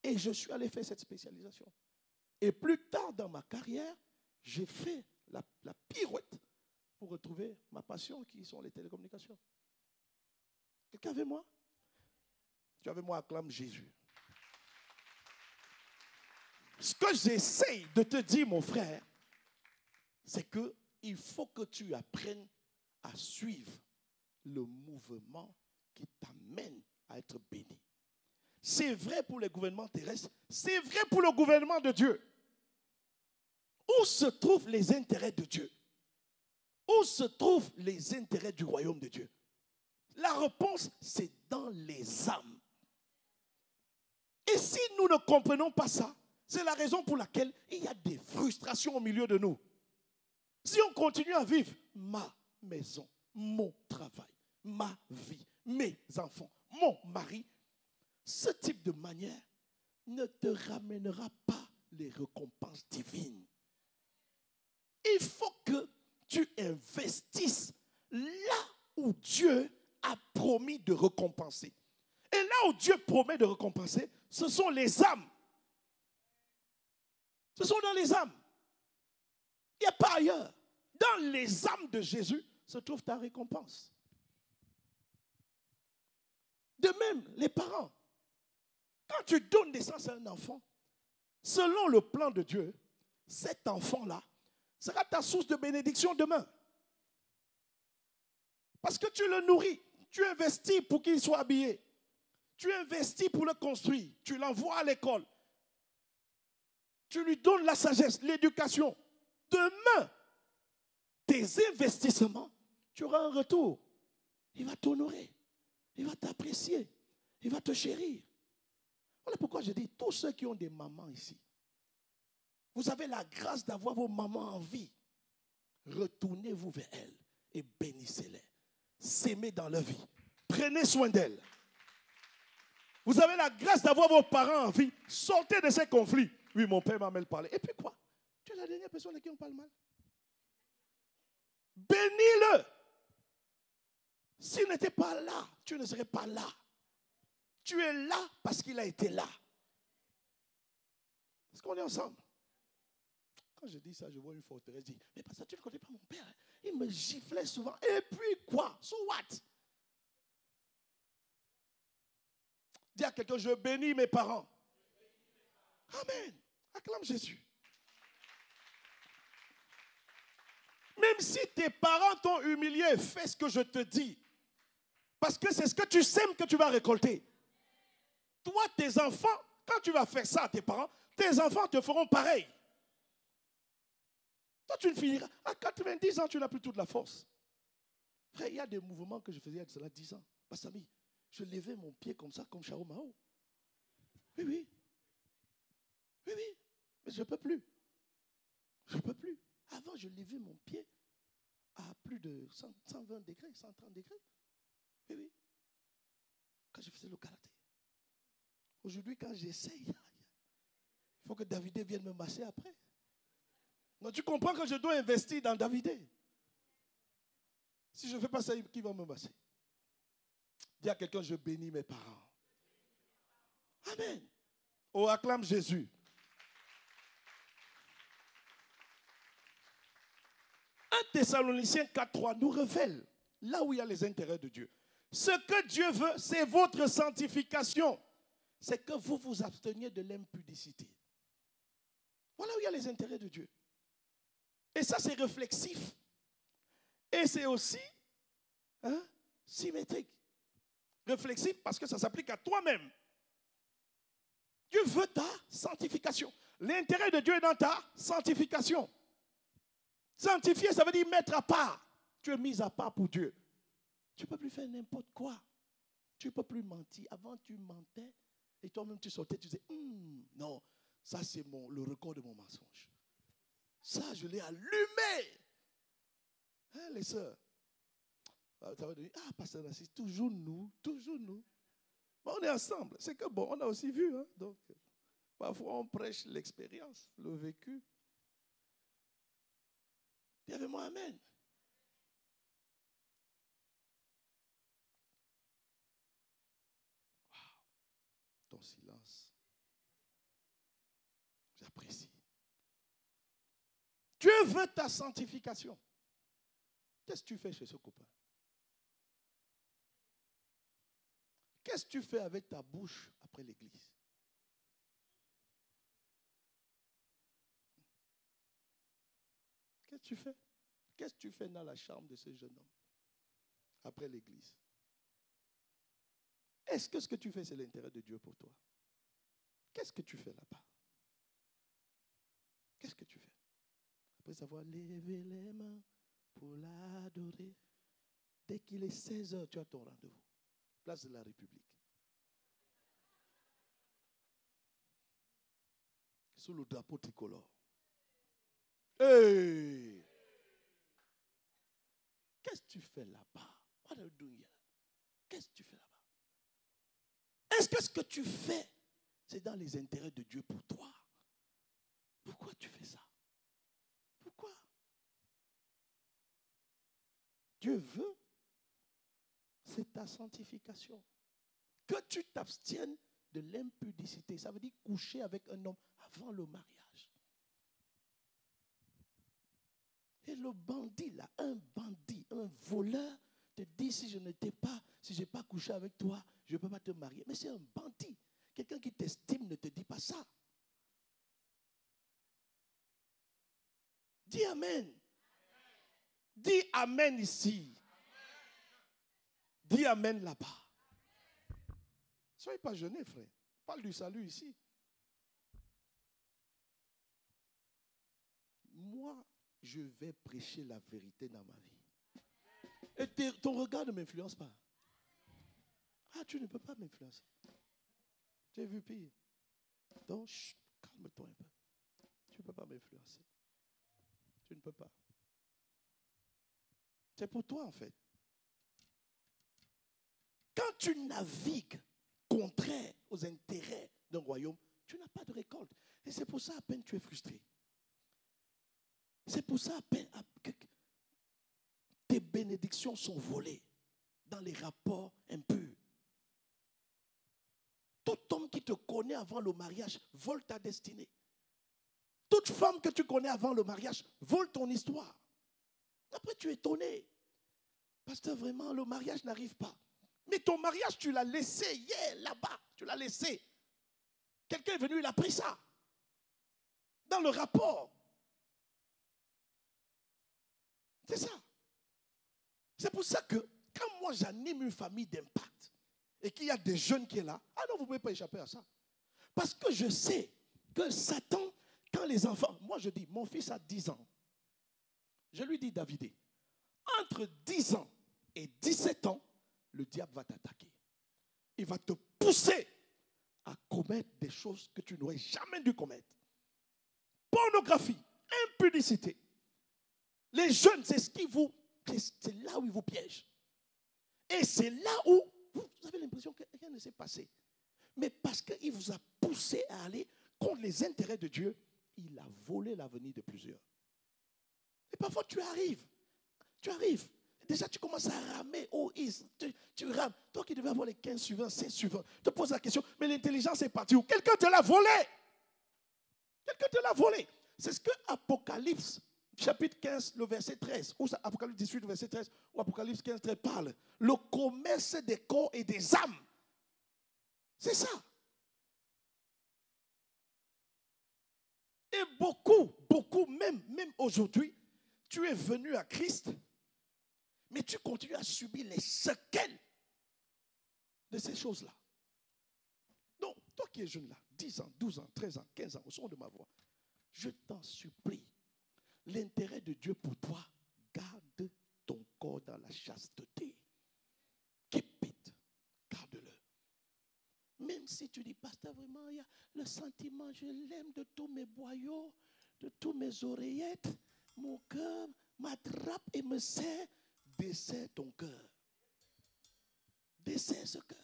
Et je suis allé faire cette spécialisation. Et plus tard dans ma carrière, j'ai fait la pirouette pour retrouver ma passion qui sont les télécommunications. Quelqu'un avec moi? Tu avec moi, acclame Jésus. Ce que j'essaye de te dire, mon frère, c'est qu'il faut que tu apprennes à suivre le mouvement qui t'amène à être béni. C'est vrai pour les gouvernements terrestres, c'est vrai pour le gouvernement de Dieu. Où se trouvent les intérêts de Dieu? Où se trouvent les intérêts du royaume de Dieu? La réponse, c'est dans les âmes. Et si nous ne comprenons pas ça, c'est la raison pour laquelle il y a des frustrations au milieu de nous. Si on continue à vivre ma maison, mon travail, ma vie, mes enfants, mon mari, ce type de manière ne te ramènera pas les récompenses divines. Il faut que tu investisses là où Dieu a promis de récompenser. Et là où Dieu promet de récompenser, ce sont les âmes. Ce sont dans les âmes. Il n'y a pas ailleurs. Dans les âmes de Jésus se trouve ta récompense. De même, les parents, quand tu donnes naissance à un enfant, selon le plan de Dieu, cet enfant-là sera ta source de bénédiction demain. Parce que tu le nourris, tu investis pour qu'il soit habillé, tu investis pour le construire, tu l'envoies à l'école, Tu lui donnes la sagesse, l'éducation. Demain, tes investissements, tu auras un retour. Il va t'honorer. Il va t'apprécier. Il va te chérir. Voilà pourquoi je dis, tous ceux qui ont des mamans ici, vous avez la grâce d'avoir vos mamans en vie. Retournez-vous vers elles et bénissez-les. S'aimer dans leur vie. Prenez soin d'elles. Vous avez la grâce d'avoir vos parents en vie. Sortez de ces conflits. Oui, mon père m'a mal parlé. Et puis quoi? Tu es la dernière personne à qui on parle mal. Bénis-le. S'il n'était pas là, tu ne serais pas là. Tu es là parce qu'il a été là. Est-ce qu'on est ensemble? Quand je dis ça, je vois une forteresse. Je dis, mais parce que tu ne connais pas mon père. Hein? Il me giflait souvent. Et puis quoi? So what? Dis à quelqu'un, je bénis mes parents. Amen. Acclame Jésus. Même si tes parents t'ont humilié, fais ce que je te dis. Parce que c'est ce que tu sèmes que tu vas récolter. Toi, tes enfants, quand tu vas faire ça à tes parents, tes enfants te feront pareil. Toi, tu ne finiras. À 90 ans, tu n'as plus toute la force. Frère, il y a des mouvements que je faisais il y a de cela 10 ans. Bassami, je levais mon pied comme ça, comme Chao Mao. Oui, oui. Oui, oui. Mais je ne peux plus. Je ne peux plus. Avant, je levais mon pied à plus de 120 degrés, 130 degrés. Oui, oui. Quand je faisais le karaté. Aujourd'hui, quand j'essaye, il faut que Davidé vienne me masser après. Donc, tu comprends que je dois investir dans Davidé. Si je ne fais pas ça, qui va me masser? Dis à quelqu'un, je bénis mes parents. Amen. Oh, acclame Jésus. 1 Thessaloniciens 4.3 nous révèle là où il y a les intérêts de Dieu. Ce que Dieu veut, c'est votre sanctification. C'est que vous vous absteniez de l'impudicité. Voilà où il y a les intérêts de Dieu. Et ça, c'est réflexif. Et c'est aussi symétrique. Réflexif parce que ça s'applique à toi-même. Dieu veut ta sanctification. L'intérêt de Dieu est dans ta sanctification. Sanctifier, ça veut dire mettre à part. Tu es mis à part pour Dieu. Tu ne peux plus faire n'importe quoi. Tu ne peux plus mentir. Avant, tu mentais et toi-même, tu sortais, tu disais, non, ça, c'est le record de mon mensonge. Ça, je l'ai allumé. Hein, les sœurs? Ça va dire, pasteur Narcisse, toujours nous, toujours nous. Bon, on est ensemble. C'est que bon, on a aussi vu. Hein, donc, parfois, on prêche l'expérience, le vécu. Dis avec moi, amen. Wow. Ton silence. J'apprécie. Dieu veut ta sanctification. Qu'est-ce que tu fais chez ce copain? Qu'est-ce que tu fais avec ta bouche après l'église? Qu'est-ce que tu fais? Qu'est-ce que tu fais dans la chambre de ce jeune homme après l'église? Est-ce que ce que tu fais, c'est l'intérêt de Dieu pour toi? Qu'est-ce que tu fais là-bas? Qu'est-ce que tu fais? Après avoir levé les mains pour l'adorer, dès qu'il est 16 heures, tu as ton rendez-vous. Place de la République. Sous le drapeau tricolore. Hey! Qu'est-ce que tu fais là-bas? What are you doing here? Qu'est-ce que tu fais là-bas? Est-ce que ce que tu fais, c'est dans les intérêts de Dieu pour toi? Pourquoi tu fais ça? Pourquoi? Dieu veut, c'est ta sanctification. Que tu t'abstiennes de l'impudicité. Ça veut dire coucher avec un homme avant le mariage. Et le bandit, là, un bandit, un voleur, te dit si je n'ai pas couché avec toi, je ne peux pas te marier. Mais c'est un bandit. Quelqu'un qui t'estime ne te dit pas ça. Dis amen. Dis amen ici. Dis amen là-bas. Soyez pas gênés, frère. Parle du salut ici. je vais prêcher la vérité dans ma vie. Et ton regard ne m'influence pas. Ah, tu ne peux pas m'influencer. J'ai vu pire. Donc, chut, calme-toi un peu. Tu ne peux pas m'influencer. Tu ne peux pas. C'est pour toi, en fait. Quand tu navigues contraire aux intérêts d'un royaume, tu n'as pas de récolte. Et c'est pour ça, à peine tu es frustré. C'est pour ça, à peine que tes bénédictions sont volées dans les rapports impurs. Tout homme qui te connaît avant le mariage vole ta destinée. Toute femme que tu connais avant le mariage vole ton histoire. Après, tu es étonné. Pasteur, vraiment, le mariage n'arrive pas. Mais ton mariage, tu l'as laissé hier, là-bas. Tu l'as laissé. Quelqu'un est venu, il a pris ça. Dans le rapport. C'est ça. C'est pour ça que quand moi j'anime une famille d'impact et qu'il y a des jeunes qui sont là, ah non, vous ne pouvez pas échapper à ça. Parce que je sais que Satan, quand les enfants, moi je dis, mon fils a 10 ans. Je lui dis, Davidé, entre 10 ans et 17 ans, le diable va t'attaquer. Il va te pousser à commettre des choses que tu n'aurais jamais dû commettre. Pornographie, impudicité. Les jeunes, c'est là où ils vous piègent. Et c'est là où vous avez l'impression que rien ne s'est passé. Mais parce qu'il vous a poussé à aller contre les intérêts de Dieu, il a volé l'avenir de plusieurs. Et parfois tu arrives. Déjà tu commences à ramer. Tu rames. Toi qui devais avoir les 15 suivants, 16 suivants, te poses la question, mais l'intelligence est partie où? Quelqu'un te l'a volé. Quelqu'un te l'a volé. C'est ce que Apocalypse, chapitre 15, le verset 13, ou Apocalypse 18, le verset 13, ou Apocalypse 15, 13 parle. Le commerce des corps et des âmes. C'est ça. Et beaucoup, même aujourd'hui, tu es venu à Christ, mais tu continues à subir les séquelles de ces choses-là. Donc, toi qui es jeune là, 10 ans, 12 ans, 13 ans, 15 ans, au son de ma voix, je t'en supplie, l'intérêt de Dieu pour toi, garde ton corps dans la chasteté. Keep it, garde-le. Même si tu dis, pasteur, vraiment, il y a le sentiment, je l'aime de tous mes boyaux, de tous mes oreillettes, mon cœur m'attrape et me serre, desserre ton cœur. Desserre ce cœur.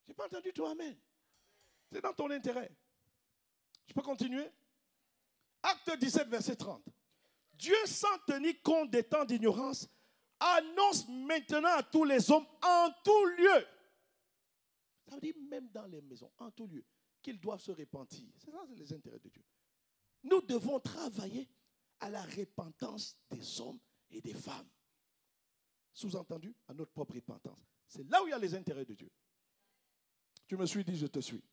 Je n'ai pas entendu toi, amen. C'est dans ton intérêt. Je peux continuer? Acte 17, verset 30. Dieu, sans tenir compte des temps d'ignorance, annonce maintenant à tous les hommes en tout lieu. Ça veut dire même dans les maisons, en tout lieu, qu'ils doivent se repentir. C'est ça, c'est les intérêts de Dieu. Nous devons travailler à la repentance des hommes et des femmes. Sous-entendu, à notre propre repentance. C'est là où il y a les intérêts de Dieu. Tu me suis dit, je te suis.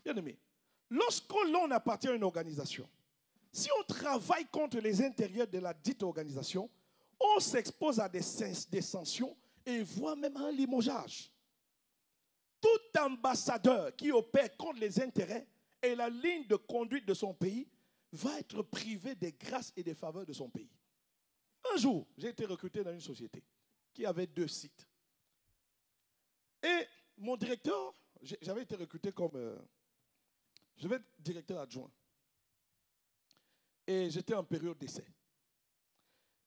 Bien aimé, lorsque l'on appartient à une organisation, si on travaille contre les intérêts de la dite organisation, on s'expose à des sanctions et voire même à un limogeage. Tout ambassadeur qui opère contre les intérêts et la ligne de conduite de son pays va être privé des grâces et des faveurs de son pays. Un jour, j'ai été recruté dans une société qui avait 2 sites. Et mon directeur, j'avais été recruté comme... je vais être directeur adjoint. Et j'étais en période d'essai.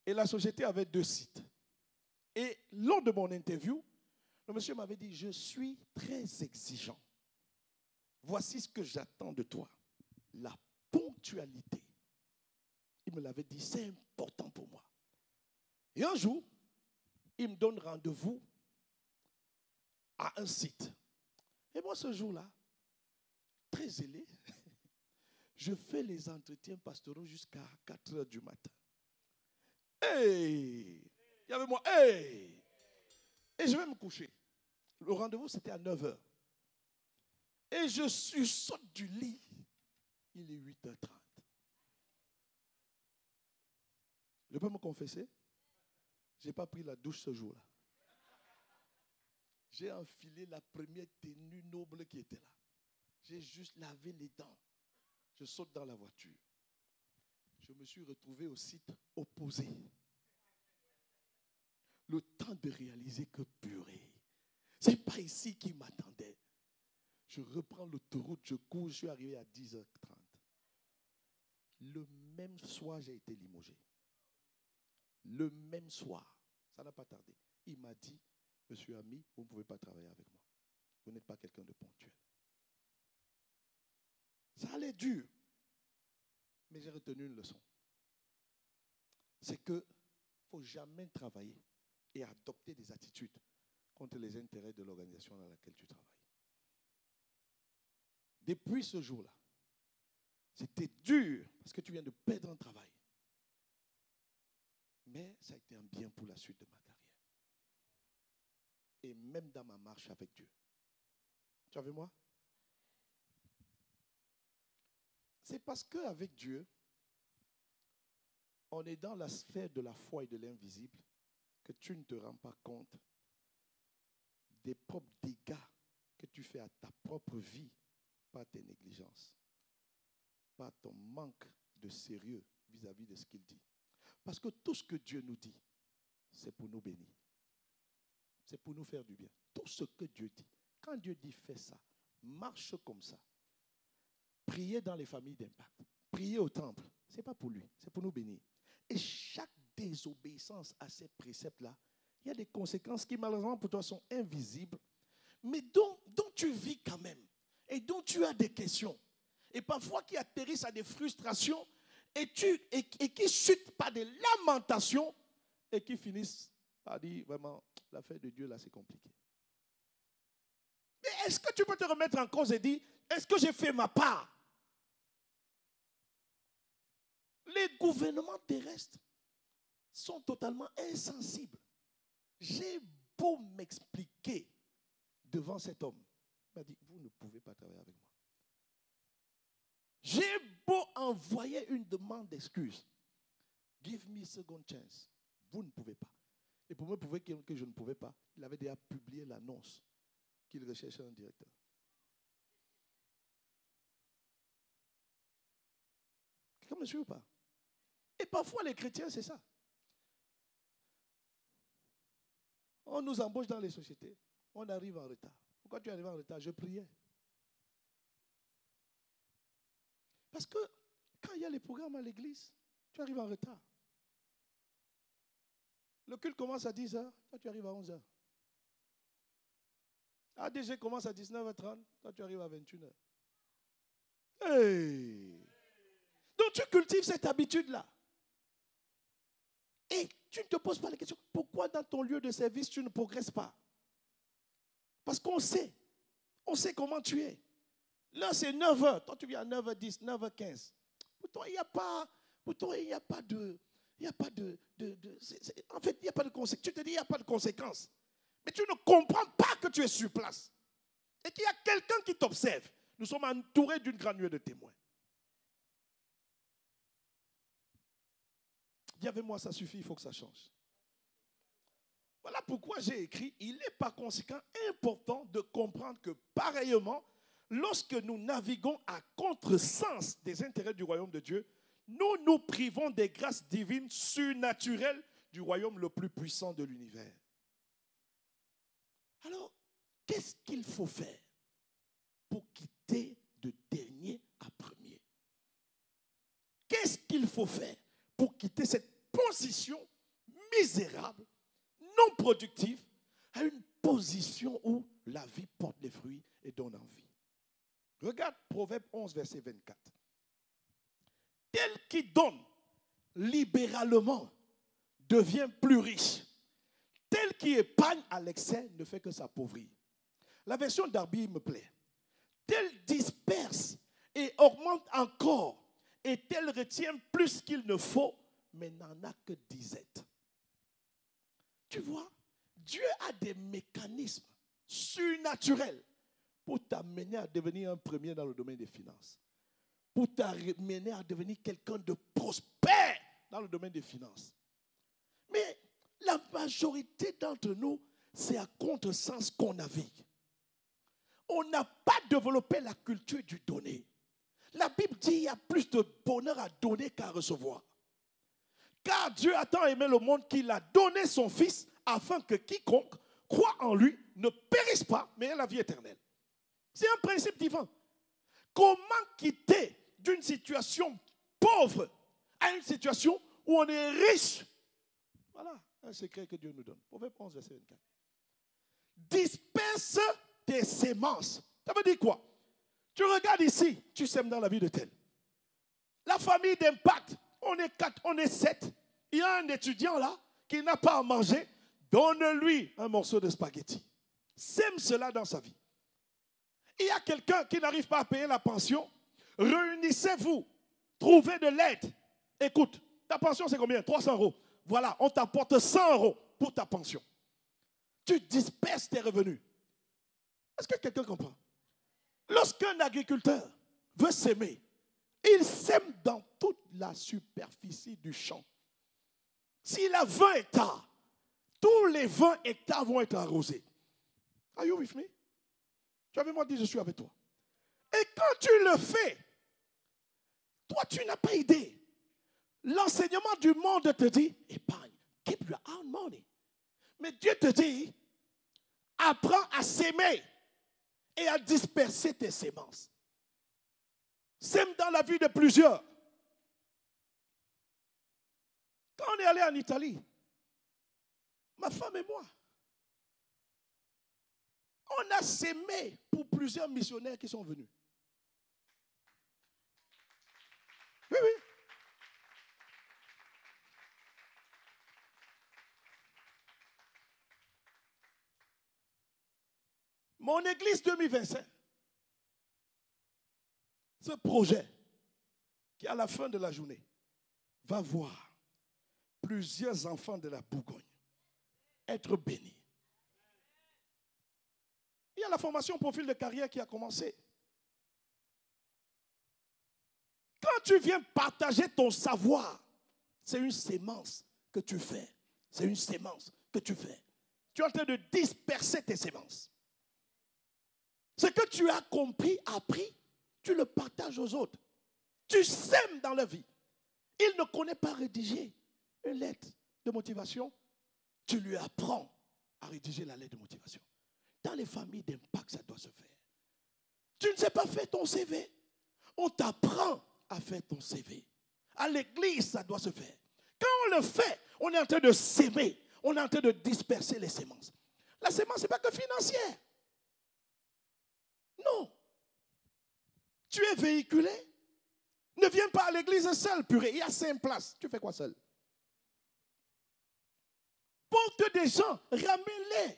Et la société avait 2 sites. Et lors de mon interview, le monsieur m'avait dit, je suis très exigeant. Voici ce que j'attends de toi. La ponctualité. Il me l'avait dit, c'est important pour moi. Et un jour, il me donne rendez-vous à un site. Et moi, ce jour-là, très zélé, je fais les entretiens pastoraux jusqu'à 4 heures du matin. Hey! Il y avait moi, hey! Et je vais me coucher. Le rendez-vous, c'était à 9 heures. Et je saute du lit. Il est 8h30. Je peux me confesser? Je n'ai pas pris la douche ce jour-là. J'ai enfilé la première tenue noble qui était là. J'ai juste lavé les dents. Je saute dans la voiture. je me suis retrouvé au site opposé. Le temps de réaliser que purée, ce n'est pas ici qui m'attendait. Je reprends l'autoroute, je cours, je suis arrivé à 10h30. Le même soir, j'ai été limogé. Le même soir, ça n'a pas tardé. Il m'a dit, monsieur Ami, vous ne pouvez pas travailler avec moi. Vous n'êtes pas quelqu'un de ponctuel. Ça allait dur. Mais j'ai retenu une leçon. C'est qu'il ne faut jamais travailler et adopter des attitudes contre les intérêts de l'organisation dans laquelle tu travailles. Depuis ce jour-là, c'était dur parce que tu viens de perdre un travail. Mais ça a été un bien pour la suite de ma carrière. Et même dans ma marche avec Dieu. Tu es avec moi? C'est parce qu'avec Dieu, on est dans la sphère de la foi et de l'invisible que tu ne te rends pas compte des propres dégâts que tu fais à ta propre vie par tes négligences, par ton manque de sérieux vis-à-vis de ce qu'il dit. Parce que tout ce que Dieu nous dit, c'est pour nous bénir. C'est pour nous faire du bien. Tout ce que Dieu dit. Quand Dieu dit fais ça, marche comme ça, priez dans les familles d'impact, priez au temple, ce n'est pas pour lui, c'est pour nous bénir. Et chaque désobéissance à ces préceptes-là, il y a des conséquences qui malheureusement pour toi sont invisibles, mais dont tu vis quand même, et dont tu as des questions, et parfois qui atterrissent à des frustrations, et qui chutent par des lamentations, et qui finissent par dire vraiment, l'affaire de Dieu là c'est compliqué. Mais est-ce que tu peux te remettre en cause et dire, est-ce que j'ai fait ma part? Les gouvernements terrestres sont totalement insensibles. J'ai beau m'expliquer devant cet homme. Il m'a dit, vous ne pouvez pas travailler avec moi. J'ai beau envoyer une demande d'excuse. Give me a second chance. Vous ne pouvez pas. Et pour me prouver que je ne pouvais pas, il avait déjà publié l'annonce qu'il recherchait un directeur. Quelqu'un me suit ou pas? Et parfois, les chrétiens, c'est ça. On nous embauche dans les sociétés. On arrive en retard. Pourquoi tu arrives en retard? Je priais. Parce que quand il y a les programmes à l'église, tu arrives en retard. Le culte commence à 10h, toi tu arrives à 11h. ADG commence à 19h30, toi tu arrives à 21h. Hey! Donc tu cultives cette habitude-là. Et tu ne te poses pas la question, pourquoi dans ton lieu de service tu ne progresses pas? Parce qu'on sait comment tu es. Là c'est 9h, toi tu viens à 9h10, 9h15. Pour toi il n'y a pas de... en fait, il n'y a pas de conséquences. Tu te dis, il n'y a pas de conséquences. Mais tu ne comprends pas que tu es sur place. Et qu'il y a quelqu'un qui t'observe. Nous sommes entourés d'une grande nuée de témoins. Dis avec moi, ça suffit, il faut que ça change. Voilà pourquoi j'ai écrit, il est par conséquent important de comprendre que pareillement, lorsque nous naviguons à contresens des intérêts du royaume de Dieu, nous nous privons des grâces divines surnaturelles du royaume le plus puissant de l'univers. Alors, qu'est-ce qu'il faut faire pour quitter de dernier à premier? Qu'est-ce qu'il faut faire pour quitter cette position misérable, non productive, à une position où la vie porte les fruits et donne envie? Regarde Proverbe 11, verset 24. Tel qui donne libéralement devient plus riche. Tel qui épargne à l'excès ne fait que s'appauvrir. La version d'Arby me plaît. Tel disperse et augmente encore, et tel retient plus qu'il ne faut, mais n'en a que disette. Tu vois, Dieu a des mécanismes surnaturels pour t'amener à devenir un premier dans le domaine des finances. Pour t'amener à devenir quelqu'un de prospère dans le domaine des finances. Mais la majorité d'entre nous, c'est à contresens qu'on navigue. On n'a pas développé la culture du donner. La Bible dit il y a plus de bonheur à donner qu'à recevoir. Car Dieu a tant aimé le monde qu'il a donné son Fils afin que quiconque croit en lui ne périsse pas, mais ait la vie éternelle. C'est un principe divin. Comment quitter d'une situation pauvre à une situation où on est riche? Voilà un secret que Dieu nous donne. Proverbe 11, verset 24. Disperse tes semences. Ça veut dire quoi? Tu regardes ici, tu sèmes dans la vie de tel. La famille d'Impact, on est 4, on est 7. Il y a un étudiant là qui n'a pas à manger. Donne-lui un morceau de spaghetti. Sème cela dans sa vie. Il y a quelqu'un qui n'arrive pas à payer la pension. Réunissez-vous. Trouvez de l'aide. Écoute, ta pension c'est combien? 300 €. Voilà, on t'apporte 100 € pour ta pension. Tu disperses tes revenus. Est-ce que quelqu'un comprend? Lorsqu'un agriculteur veut s'aimer, il sème dans toute la superficie du champ. S'il a 20 hectares, tous les 20 hectares vont être arrosés. Are you with me? Tu avais moi dit, je suis avec toi. Et quand tu le fais, toi tu n'as pas idée. L'enseignement du monde te dit, épargne, keep your own money. Mais Dieu te dit, apprends à s'aimer et à disperser tes semences. Sème dans la vie de plusieurs. Quand on est allé en Italie, ma femme et moi, on a sémé pour plusieurs missionnaires qui sont venus. Oui, oui. Mon église 2025, ce projet qui à la fin de la journée va voir plusieurs enfants de la Bourgogne être bénis. Il y a la formation profil de carrière qui a commencé. Quand tu viens partager ton savoir, c'est une sémence que tu fais. C'est une sémence que tu fais. Tu es en train de disperser tes sémences. Ce que tu as compris, appris, tu le partages aux autres. Tu sèmes dans la vie. Il ne connaît pas rédiger une lettre de motivation. Tu lui apprends à rédiger la lettre de motivation. Dans les familles d'impact, ça doit se faire. Tu ne sais pas faire ton CV. On t'apprend à faire ton CV. À l'église, ça doit se faire. Quand on le fait, on est en train de s'aimer. On est en train de disperser les semences. La sémence, ce n'est pas que financière. Non. Tu es véhiculé. Ne viens pas à l'église seul, purée. Il y a 5 places. Tu fais quoi seul? Porte des gens, ramène-les.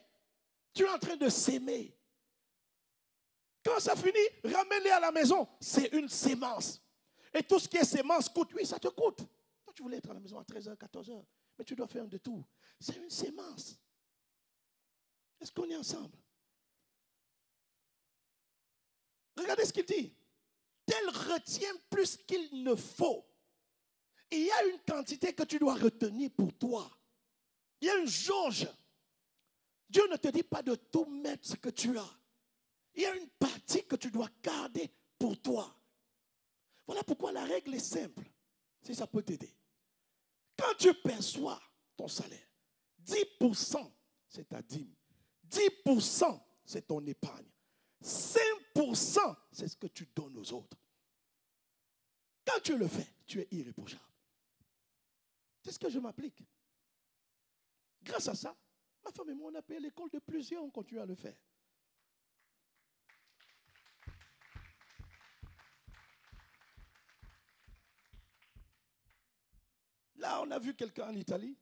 Tu es en train de s'aimer. Quand ça finit, ramène-les à la maison. C'est une sémence. Et tout ce qui est sémence coûte. Oui, ça te coûte. Toi, tu voulais être à la maison à 13h, 14h. Mais tu dois faire un détour. C'est une sémence. Est-ce qu'on est ensemble? Regardez ce qu'il dit. Tel retient plus qu'il ne faut. Il y a une quantité que tu dois retenir pour toi. Il y a une jauge. Dieu ne te dit pas de tout mettre ce que tu as. Il y a une partie que tu dois garder pour toi. Voilà pourquoi la règle est simple. Si ça peut t'aider. Quand tu perçois ton salaire, 10% c'est ta dîme. 10% c'est ton épargne. 5% c'est ce que tu donnes aux autres. Quand tu le fais, tu es irréprochable. C'est ce que je m'applique. Grâce à ça, ma femme et moi, on a payé l'école de plusieurs, on continue à le faire. Là, on a vu quelqu'un en Italie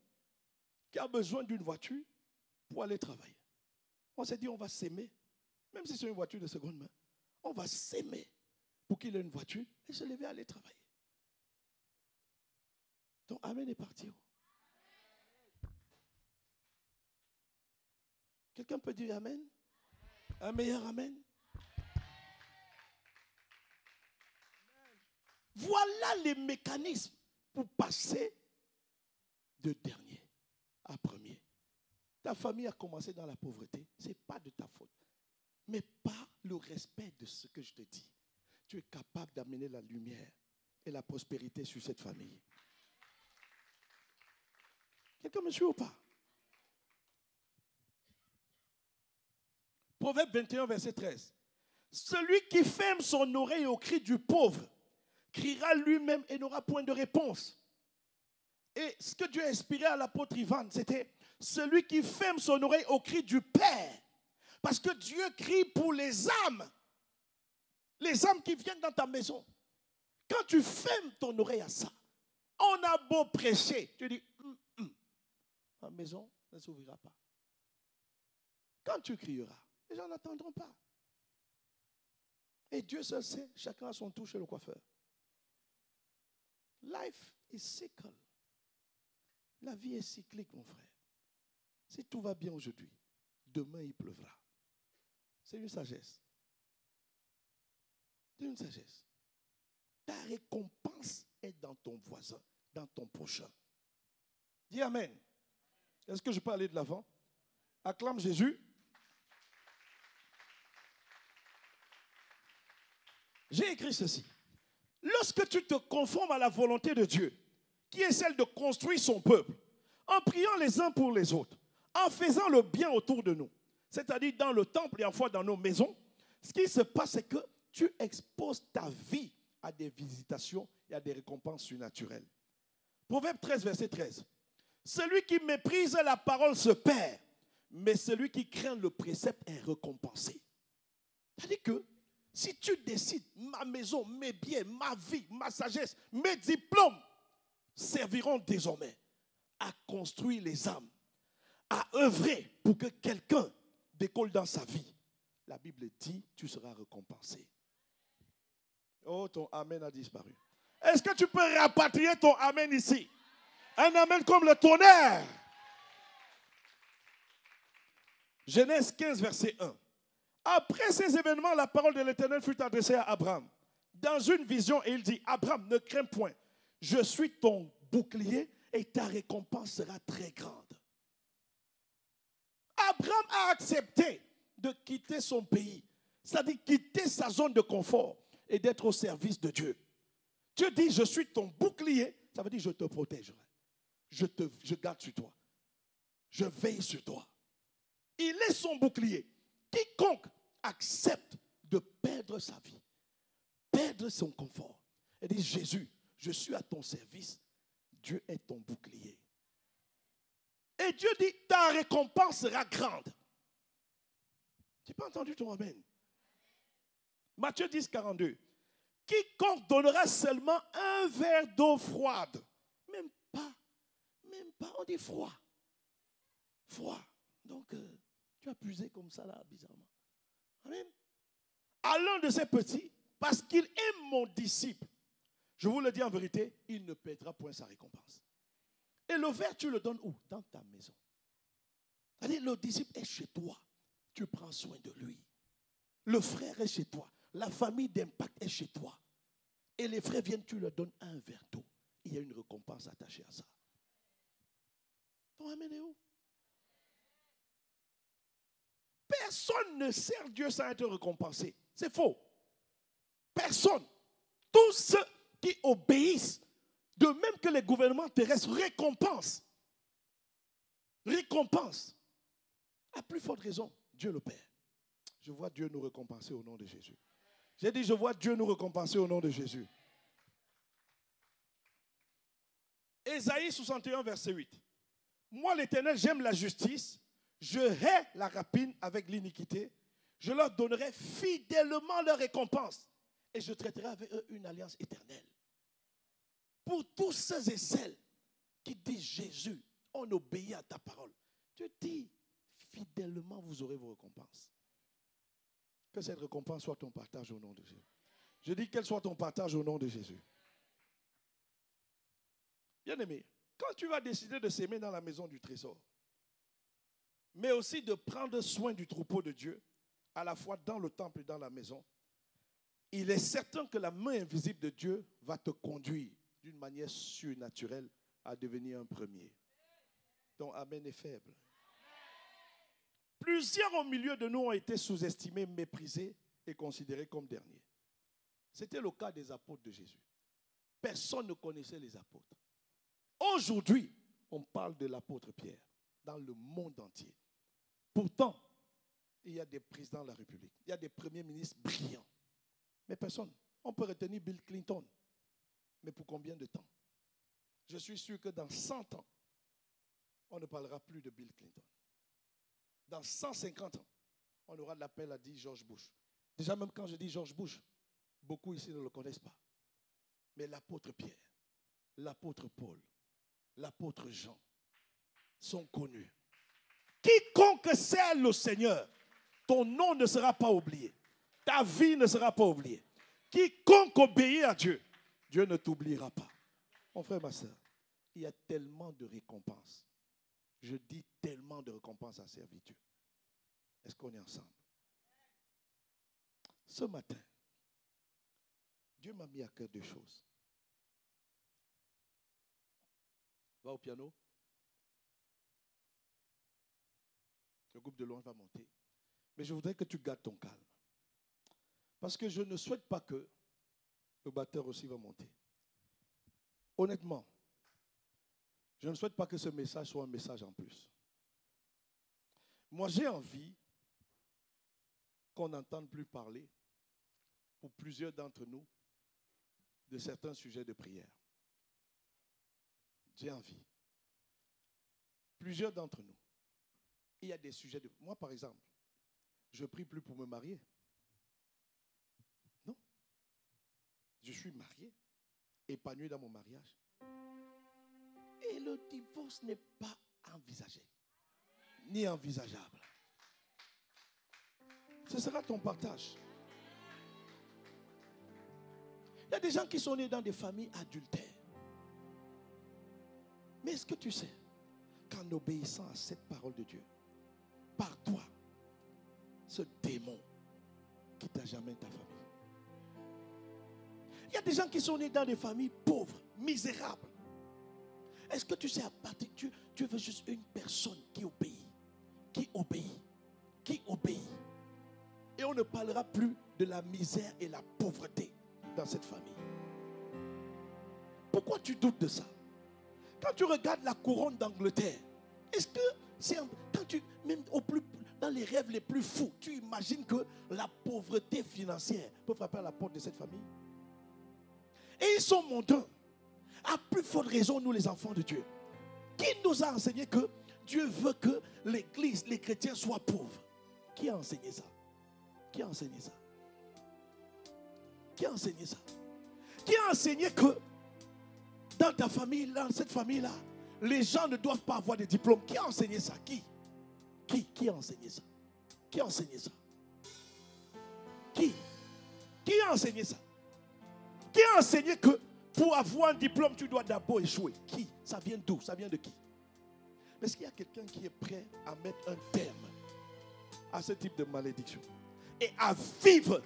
qui a besoin d'une voiture pour aller travailler. On s'est dit, on va s'aimer, même si c'est une voiture de seconde main, on va s'aimer pour qu'il ait une voiture et se lever à aller travailler. Donc, Amen est parti. Quelqu'un peut dire Amen? Un meilleur Amen? Voilà les mécanismes pour passer de dernier à premier. Ta famille a commencé dans la pauvreté, ce n'est pas de ta faute. Mais par le respect de ce que je te dis, tu es capable d'amener la lumière et la prospérité sur cette famille. Quelqu'un me suit ou pas? Proverbe 21, verset 13. Celui qui ferme son oreille au cri du pauvre criera lui-même et n'aura point de réponse. Et ce que Dieu a inspiré à l'apôtre Ivan, c'était celui qui ferme son oreille au cri du Père. Parce que Dieu crie pour les âmes qui viennent dans ta maison. Quand tu fermes ton oreille à ça, on a beau prêcher, tu dis, ma maison ne s'ouvrira pas. Quand tu crieras, les gens n'attendront pas. Et Dieu seul sait, chacun a son tour chez le coiffeur. Life is cycle. La vie est cyclique, mon frère. Si tout va bien aujourd'hui, demain il pleuvra. C'est une sagesse. C'est une sagesse. Ta récompense est dans ton voisin, dans ton prochain. Dis Amen. Est-ce que je peux aller de l'avant? Acclame Jésus. J'ai écrit ceci. Lorsque tu te conformes à la volonté de Dieu, qui est celle de construire son peuple, en priant les uns pour les autres, en faisant le bien autour de nous, c'est-à-dire dans le temple et en foi dans nos maisons, ce qui se passe, c'est que tu exposes ta vie à des visitations et à des récompenses surnaturelles. Proverbe 13, verset 13. Celui qui méprise la parole se perd, mais celui qui craint le précepte est récompensé. C'est-à-dire que si tu décides, ma maison, mes biens, ma vie, ma sagesse, mes diplômes serviront désormais à construire les âmes, à œuvrer pour que quelqu'un décolle dans sa vie. La Bible dit, tu seras récompensé. Oh, ton amen a disparu. Est-ce que tu peux rapatrier ton amen ici? Un amen comme le tonnerre. Genèse 15, verset 1. Après ces événements, la parole de l'Éternel fut adressée à Abraham dans une vision et il dit, Abraham, ne crains point, je suis ton bouclier et ta récompense sera très grande. Abraham a accepté de quitter son pays, c'est-à-dire quitter sa zone de confort et d'être au service de Dieu. Dieu dit, je suis ton bouclier, ça veut dire je te protégerai, je garde sur toi, je veille sur toi. Il est son bouclier. Quiconque accepte de perdre sa vie, perdre son confort, et dit, Jésus, je suis à ton service, Dieu est ton bouclier. Et Dieu dit, ta récompense sera grande. Tu n'as pas entendu ton amen? Matthieu 10, 42. Quiconque donnera seulement un verre d'eau froide, même pas, on dit froid. Froid. Donc, tu as puisé comme ça là, bizarrement. Amen. À l'un de ces petits, parce qu'il est mon disciple, je vous le dis en vérité, il ne perdra point sa récompense. Et le verre, tu le donnes où? Dans ta maison. C'est-à-dire, le disciple est chez toi. Tu prends soin de lui. Le frère est chez toi. La famille d'impact est chez toi. Et les frères viennent, tu leur donnes un verre d'eau. Il y a une récompense attachée à ça. Ton amen est où? Personne ne sert Dieu sans être récompensé. C'est faux. Personne. Tous ceux qui obéissent, de même que les gouvernements terrestres, récompensent. Récompense. À plus forte raison, Dieu le Père. Je vois Dieu nous récompenser au nom de Jésus. J'ai dit, je vois Dieu nous récompenser au nom de Jésus. Ésaïe 61, verset 8. Moi, l'Éternel, j'aime la justice. Je hais la rapine avec l'iniquité. Je leur donnerai fidèlement leur récompense. Et je traiterai avec eux une alliance éternelle. Pour tous ceux et celles qui disent Jésus, on obéit à ta parole. Dieu dit, fidèlement vous aurez vos récompenses. Que cette récompense soit ton partage au nom de Jésus. Je dis qu'elle soit ton partage au nom de Jésus. Bien-aimé, quand tu vas décider de s'aimer dans la maison du trésor, mais aussi de prendre soin du troupeau de Dieu, à la fois dans le temple et dans la maison, il est certain que la main invisible de Dieu va te conduire d'une manière surnaturelle à devenir un premier. Ton amen est faible. Plusieurs au milieu de nous ont été sous-estimés, méprisés et considérés comme derniers. C'était le cas des apôtres de Jésus. Personne ne connaissait les apôtres. Aujourd'hui, on parle de l'apôtre Pierre dans le monde entier. Pourtant, il y a des présidents de la République, il y a des premiers ministres brillants. Mais personne. On peut retenir Bill Clinton. Mais pour combien de temps? Je suis sûr que dans 100 ans, on ne parlera plus de Bill Clinton. Dans 150 ans, on aura l'appel à dire George Bush. Déjà, même quand je dis George Bush, beaucoup ici ne le connaissent pas. Mais l'apôtre Pierre, l'apôtre Paul, l'apôtre Jean sont connus. Quiconque sert le Seigneur, ton nom ne sera pas oublié. Ta vie ne sera pas oubliée. Quiconque obéit à Dieu, Dieu ne t'oubliera pas. Mon frère, ma soeur, il y a tellement de récompenses. Je dis tellement de récompenses à servir Dieu. Est-ce qu'on est ensemble? Ce matin, Dieu m'a mis à cœur deux choses. Va au piano. Le groupe de loin va monter. Mais je voudrais que tu gardes ton calme. Parce que je ne souhaite pas que le batteur aussi va monter. Honnêtement, je ne souhaite pas que ce message soit un message en plus. Moi, j'ai envie qu'on n'entende plus parler, pour plusieurs d'entre nous, de certains sujets de prière. J'ai envie. Plusieurs d'entre nous, il y a des sujets de... Moi, par exemple, je ne prie plus pour me marier. Non. Je suis marié, épanoui dans mon mariage. Et le divorce n'est pas envisagé, ni envisageable. Ce sera ton partage. Il y a des gens qui sont nés dans des familles adultères. Mais est-ce que tu sais qu'en obéissant à cette parole de Dieu, par toi, ce démon quitte à jamais ta famille? Il y a des gens qui sont nés dans des familles pauvres, misérables. Est-ce que tu sais, à partir de Dieu, Dieu veut juste une personne qui obéit, qui obéit, qui obéit. Et on ne parlera plus de la misère et la pauvreté dans cette famille. Pourquoi tu doutes de ça? Quand tu regardes la couronne d'Angleterre, est-ce que c'est quand tu, même dans les rêves les plus fous, tu imagines que la pauvreté financière peut frapper à la porte de cette famille? Et ils sont mondains. À plus forte raison, nous les enfants de Dieu. Qui nous a enseigné que Dieu veut que l'Église, les chrétiens soient pauvres? Qui a enseigné ça? Qui a enseigné ça? Qui a enseigné ça? Qui a enseigné que dans ta famille, dans cette famille-là, les gens ne doivent pas avoir de diplôme? Qui a enseigné ça? Qui a enseigné ça? Qui a enseigné ça? Qui a enseigné ça? Qui a enseigné que pour avoir un diplôme, tu dois d'abord échouer? Qui? Ça vient d'où? Ça vient de qui? Est-ce qu'il y a quelqu'un qui est prêt à mettre un terme à ce type de malédiction et à vivre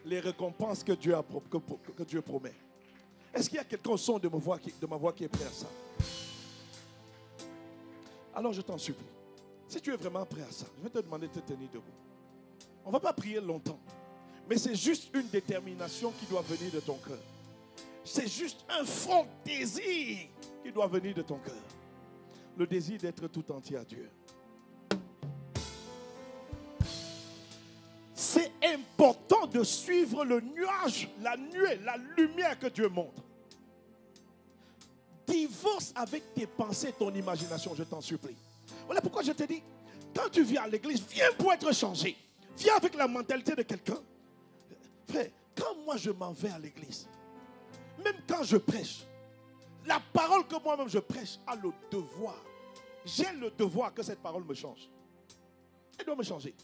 les récompenses que Dieu promet? Est-ce qu'il y a quelqu'un au son de ma voix qui est prêt à ça? Alors je t'en supplie, si tu es vraiment prêt à ça, je vais te demander de te tenir debout. On ne va pas prier longtemps, mais c'est juste une détermination qui doit venir de ton cœur. C'est juste un fort désir qui doit venir de ton cœur. Le désir d'être tout entier à Dieu. C'est important de suivre le nuage, la nuée, la lumière que Dieu montre. Divorce avec tes pensées, ton imagination, je t'en supplie. Voilà pourquoi je te dis, quand tu viens à l'église, viens pour être changé. Viens avec la mentalité de quelqu'un. Frère, quand moi je m'en vais à l'église, même quand je prêche, la parole que moi-même je prêche a le devoir. J'ai le devoir que cette parole me change. Elle doit me changer.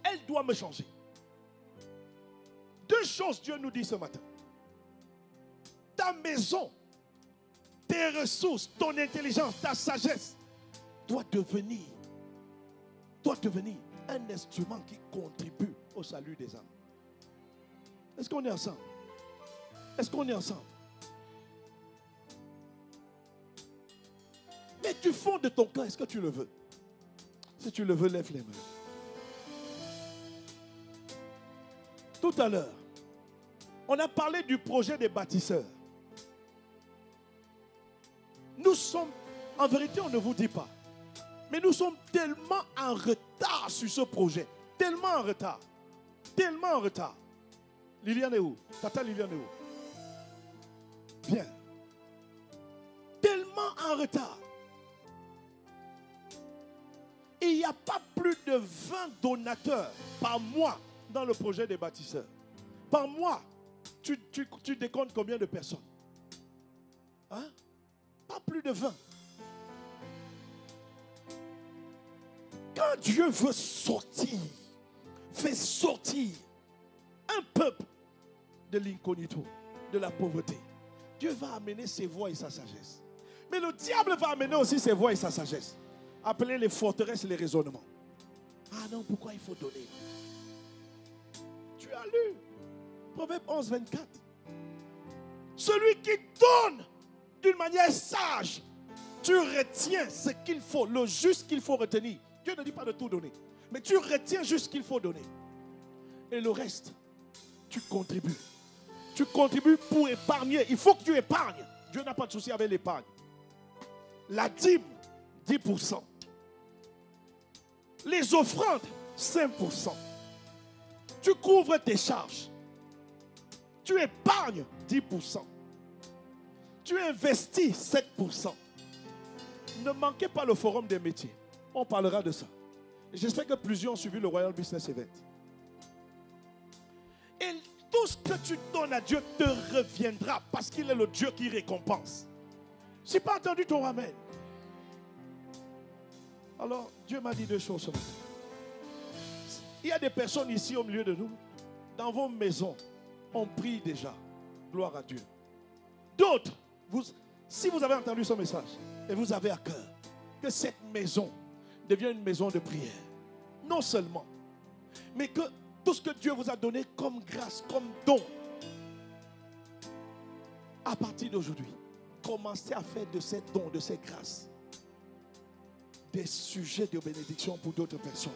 Elle doit me changer. Deux choses Dieu nous dit ce matin. Ta maison, tes ressources, ton intelligence, ta sagesse doit devenir un instrument qui contribue au salut des âmes. Est-ce qu'on est ensemble? Est-ce qu'on est ensemble? Mais du fond de ton cœur, est-ce que tu le veux? Si tu le veux, lève les mains. Tout à l'heure, On a parlé du projet des bâtisseurs. Nous sommes, en vérité, on ne vous dit pas, mais nous sommes tellement en retard sur ce projet. Tellement en retard. Tellement en retard. Liliane est où? Tata Liliane est où? Bien. Tellement en retard. Et il n'y a pas plus de 20 donateurs par mois dans le projet des bâtisseurs. Par mois, tu décomptes combien de personnes? Hein? Pas plus de 20. Quand Dieu veut sortir, fait sortir un peuple de l'incognito, de la pauvreté, Dieu va amener ses voix et sa sagesse. Mais le diable va amener aussi ses voix et sa sagesse. Appelez les forteresses et les raisonnements. Ah non, pourquoi il faut donner? Tu as lu Proverbe 11, 24. Celui qui donne d'une manière sage, tu retiens ce qu'il faut, le juste qu'il faut retenir. Dieu ne dit pas de tout donner, mais tu retiens juste ce qu'il faut donner. Et le reste, tu contribues. Tu contribues pour épargner. Il faut que tu épargnes. Dieu n'a pas de souci avec l'épargne. La dîme, 10%. Les offrandes, 5%. Tu couvres tes charges. Tu épargnes 10%. Tu investis 7%. Ne manquez pas le forum des métiers. On parlera de ça. J'espère que plusieurs ont suivi le Royal Business Event. Et tout ce que tu donnes à Dieu te reviendra parce qu'il est le Dieu qui récompense. Je n'ai pas entendu ton amen. Alors, Dieu m'a dit deux choses ce matin. Il y a des personnes ici au milieu de nous. Dans vos maisons, on prie déjà. Gloire à Dieu. D'autres, si vous avez entendu ce message et vous avez à cœur que cette maison devienne une maison de prière, non seulement, mais que tout ce que Dieu vous a donné comme grâce, comme don, à partir d'aujourd'hui, commencez à faire de ces dons, de ces grâces, des sujets de bénédiction pour d'autres personnes.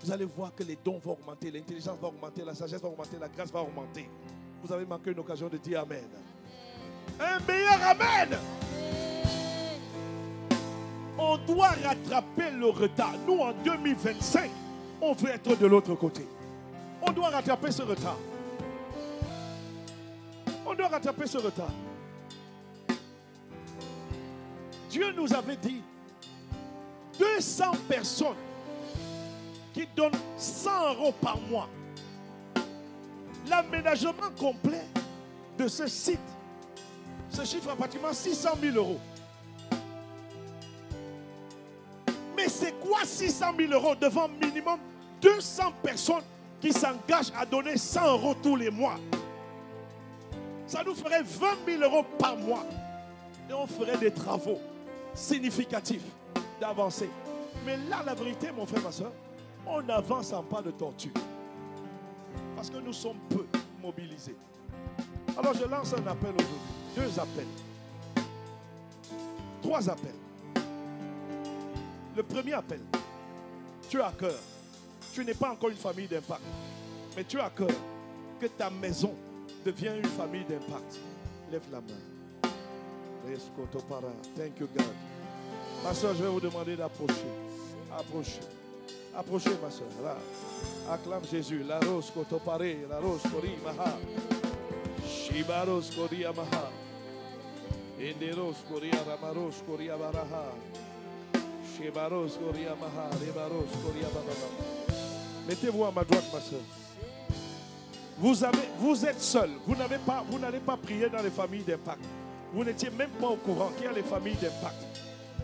Vous allez voir que les dons vont augmenter, l'intelligence va augmenter, la sagesse va augmenter, la grâce va augmenter. Vous avez manqué une occasion de dire Amen. Un meilleur Amen. On doit rattraper le retard. Nous, en 2025, on veut être de l'autre côté. On doit rattraper ce retard. On doit rattraper ce retard. Dieu nous avait dit 200 personnes qui donnent 100 € par mois. L'aménagement complet de ce site se chiffre à pratiquement 600 000 €. Mais c'est quoi 600 000 € devant minimum 200 personnes qui s'engagent à donner 100 € tous les mois? Ça nous ferait 20 000 € par mois. Et on ferait des travaux significatifs d'avancer. Mais là, la vérité, mon frère, ma soeur, on n'avance en pas de tortue. Parce que nous sommes peu mobilisés. Alors je lance un appel aujourd'hui. 2 appels. 3 appels. Le premier appel. Tu as à cœur. Tu n'es pas encore une famille d'impact. Mais tu as à cœur que ta maison devienne une famille d'impact. Lève la main. Thank you, God. Ma soeur, je vais vous demander d'approcher. Approchez. Approchez, ma soeur. Là. Acclame Jésus. La rose kotopare, la rose kori maha. Shibaros kori amaha. Enderos kori aramaros kori abaraha. Shibaros kori amaha, rebaros kori abaraha. Mettez-vous à ma droite, ma soeur. Vous êtes seul. Vous n'allez pas prier dans les familles d'impact. Vous n'étiez même pas au courant qu'il y a les familles d'impact.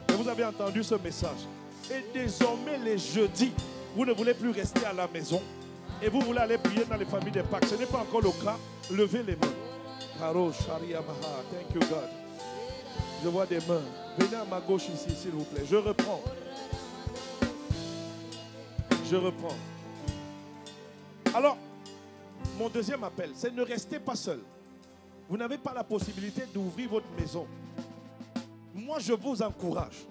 Et vous avez entendu ce message. Et désormais, les jeudis, vous ne voulez plus rester à la maison. Et vous voulez aller prier dans les familles d'impact. Ce n'est pas encore le cas. Levez les mains. Karo Sharia Maha. Thank you, God. Je vois des mains. Venez à ma gauche ici, s'il vous plaît. Je reprends. Je reprends. Alors, mon deuxième appel, c'est ne restez pas seul. Vous n'avez pas la possibilité d'ouvrir votre maison. Moi, je vous encourage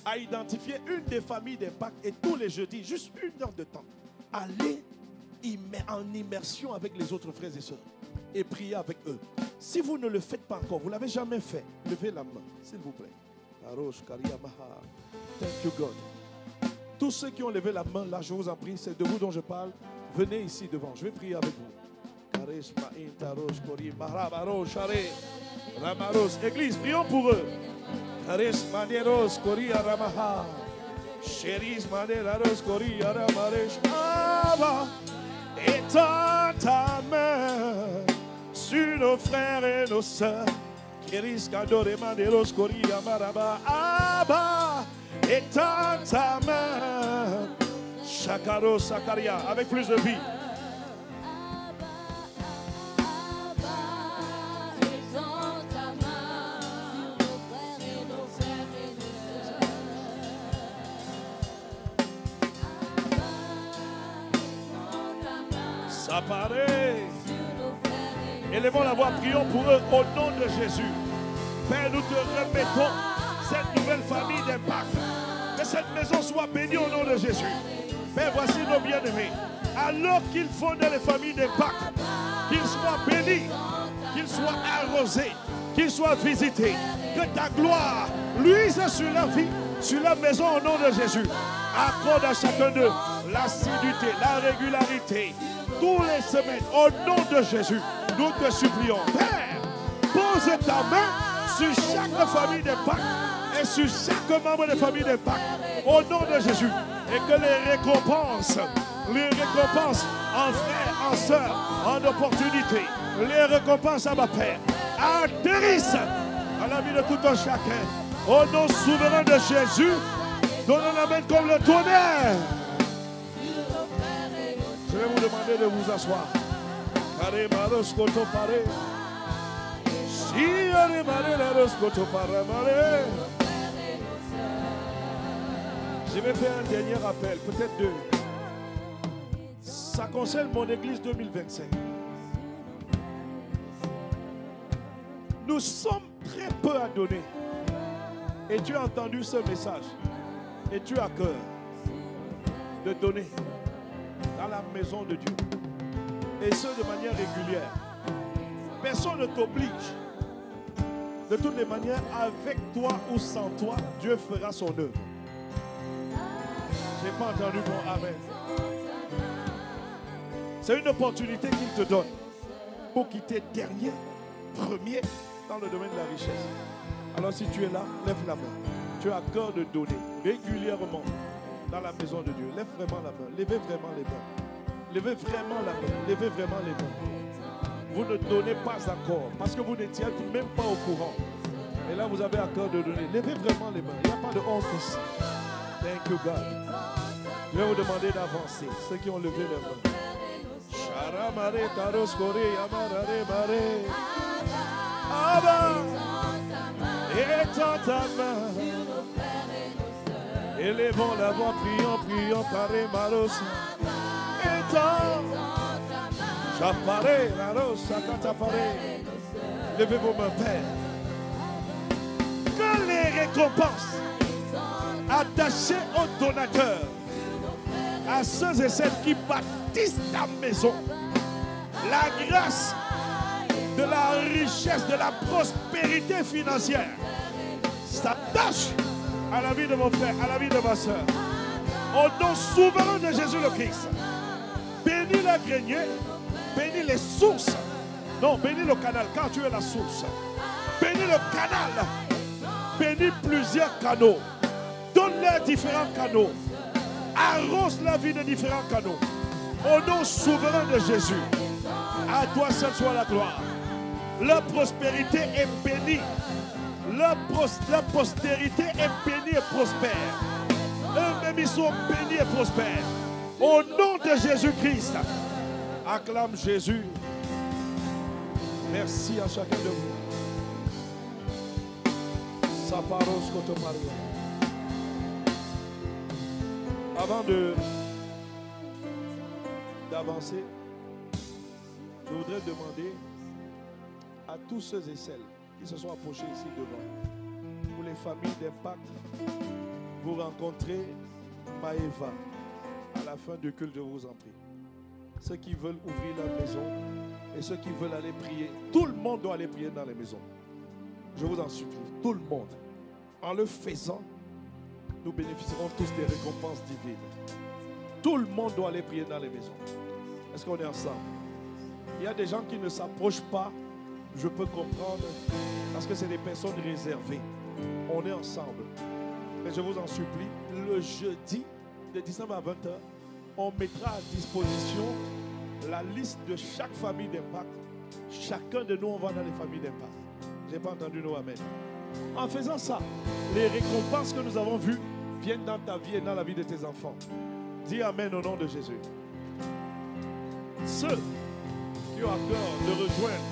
à identifier une des familles d'impact et tous les jeudis, juste 1 heure de temps, allez en immersion avec les autres frères et sœurs. et priez avec eux. Si vous ne le faites pas encore, vous ne l'avez jamais fait, levez la main, s'il vous plaît. Thank you God. Tous ceux qui ont levé la main, là, je vous en prie, c'est de vous dont je parle. Venez ici devant, je vais prier avec vous. Église, prions pour eux. Étends ta main sur nos frères et nos sœurs. Étends ta main. Shakaro Sakaria, avec plus de vie. Ça paraît. Élevons la voix, prions pour eux au nom de Jésus. Père, nous te remettons cette nouvelle famille d'impact. Que cette maison soit bénie au nom de Jésus. Père, voici nos bien-aimés. Alors qu'ils fondent les familles d'impact, qu'ils soient bénis, qu'ils soient arrosés, qu'ils soient visités. Que ta gloire luise sur leur vie, sur leur maison au nom de Jésus. Accorde à chacun d'eux l'assiduité, la régularité, tous les semaines, au nom de Jésus. Nous te supplions, Père, pose ta main sur chaque famille d'impact et sur chaque membre de famille d'impact, au nom de Jésus. Et que les récompenses en frères, en sœurs, en opportunités, les récompenses à ma Père, atterrissent à la vie de tout un chacun. Au nom souverain de Jésus, donnons la main comme le tonnerre. Je vais vous demander de vous asseoir. Je vais faire un dernier appel, peut-être deux. Ça concerne mon église 2025. Nous sommes très peu à donner. Et tu as entendu ce message. Et tu as cœur de donner dans la maison de Dieu. Et ce, de manière régulière. Personne ne t'oblige. De toutes les manières, avec toi ou sans toi, Dieu fera son œuvre. Je n'ai pas entendu mon amen. C'est une opportunité qu'il te donne pour quitter dernier, premier dans le domaine de la richesse. Alors si tu es là, lève la main. Tu as cœur de donner régulièrement dans la maison de Dieu. Lève vraiment la main. Levez vraiment les mains. Levez vraiment la main. Levez vraiment les mains. Vous ne donnez pas encore parce que vous n'étiez même pas au courant. Et là, vous avez à cœur de donner. Levez vraiment les mains. Il n'y a pas de honte ici. Thank you, God. Je vais vous demander d'avancer. Ceux qui ont levé les mains. Sharamare taroskore yamarare mare. Abba. Étends ta main. Élevons la voix, prions, carré maros. Étends. Chapare, maros, sakatapare. Levez vos mains, Père. Que les récompenses attachées aux donateurs, à ceux et celles qui bâtissent ta maison, la grâce de la richesse, de la prospérité financière s'attache à la vie de mon frère, à la vie de ma soeur. Au nom souverain de Jésus le Christ, bénis le grenier, bénis les sources. Non, bénis le canal, car tu es la source. Bénis le canal, bénis plusieurs canaux. Donne-leur différents canaux. Arrose la vie de différents canaux. Au nom souverain de Jésus, à toi seul soit la gloire. Leur prospérité est bénie. Leur postérité est bénie et prospère. Eux-mêmes, ils sont bénis et prospères. Au nom de Jésus-Christ, acclame Jésus. Merci à chacun de vous. Saparos Kotomaria. Avant d'avancer, je voudrais demander à tous ceux et celles qui se sont approchés ici devant, pour les familles d'impact, vous rencontrez Maëva à la fin du culte, je vous en prie. Ceux qui veulent ouvrir leur maison Et ceux qui veulent aller prier, tout le monde doit aller prier dans les maisons. Je vous en supplie, tout le monde. En le faisant, nous bénéficierons tous des récompenses divines. Tout le monde doit aller prier dans les maisons. Est-ce qu'on est ensemble? Il y a des gens qui ne s'approchent pas, je peux comprendre, parce que c'est des personnes réservées. On est ensemble. Mais je vous en supplie, le jeudi de 19 à 20h, on mettra à disposition la liste de chaque famille d'impact. Chacun de nous, on va dans les familles d'impact. Je n'ai pas entendu nos amen. En faisant ça, les récompenses que nous avons vues viennent dans ta vie et dans la vie de tes enfants. Dis amen au nom de Jésus. Ceux qui ont à cœur de rejoindre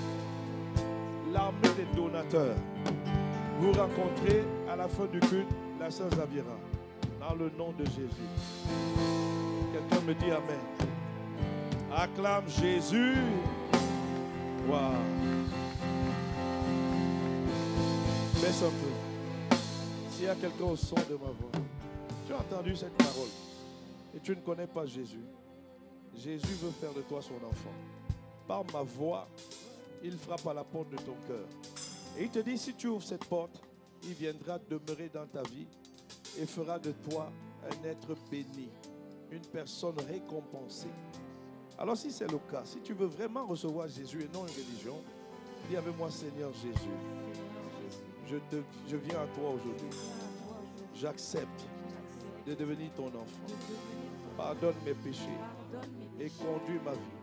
l'armée des donateurs, vous rencontrez à la fin du culte la sœur Zavira. Dans le nom de Jésus. Quelqu'un me dit amen. Acclame Jésus. Wow. Baisse un peu. S'il y a quelqu'un au son de ma voix, tu as entendu cette parole et tu ne connais pas Jésus. Jésus veut faire de toi son enfant. Par ma voix, il frappe à la porte de ton cœur. Et il te dit, si tu ouvres cette porte, il viendra demeurer dans ta vie et fera de toi un être béni, une personne récompensée. Alors si c'est le cas, si tu veux vraiment recevoir Jésus et non une religion, dis avec moi, Seigneur Jésus, je viens à toi aujourd'hui. J'accepte de devenir ton enfant. Pardonne mes péchés et conduis ma vie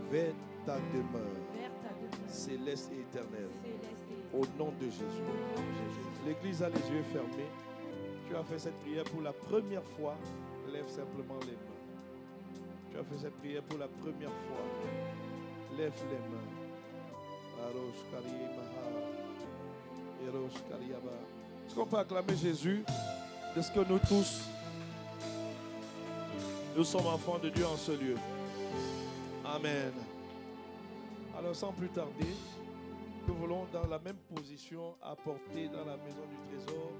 vers ta demeure céleste et éternelle. Au nom de Jésus. L'Église a les yeux fermés. Tu as fait cette prière pour la première fois. Lève simplement les mains. Tu as fait cette prière pour la première fois. Lève les mains. Est-ce qu'on peut acclamer Jésus de ce que nous tous, nous sommes enfants de Dieu en ce lieu? Amen. Alors sans plus tarder, nous voulons dans la même position apporter dans la maison du trésor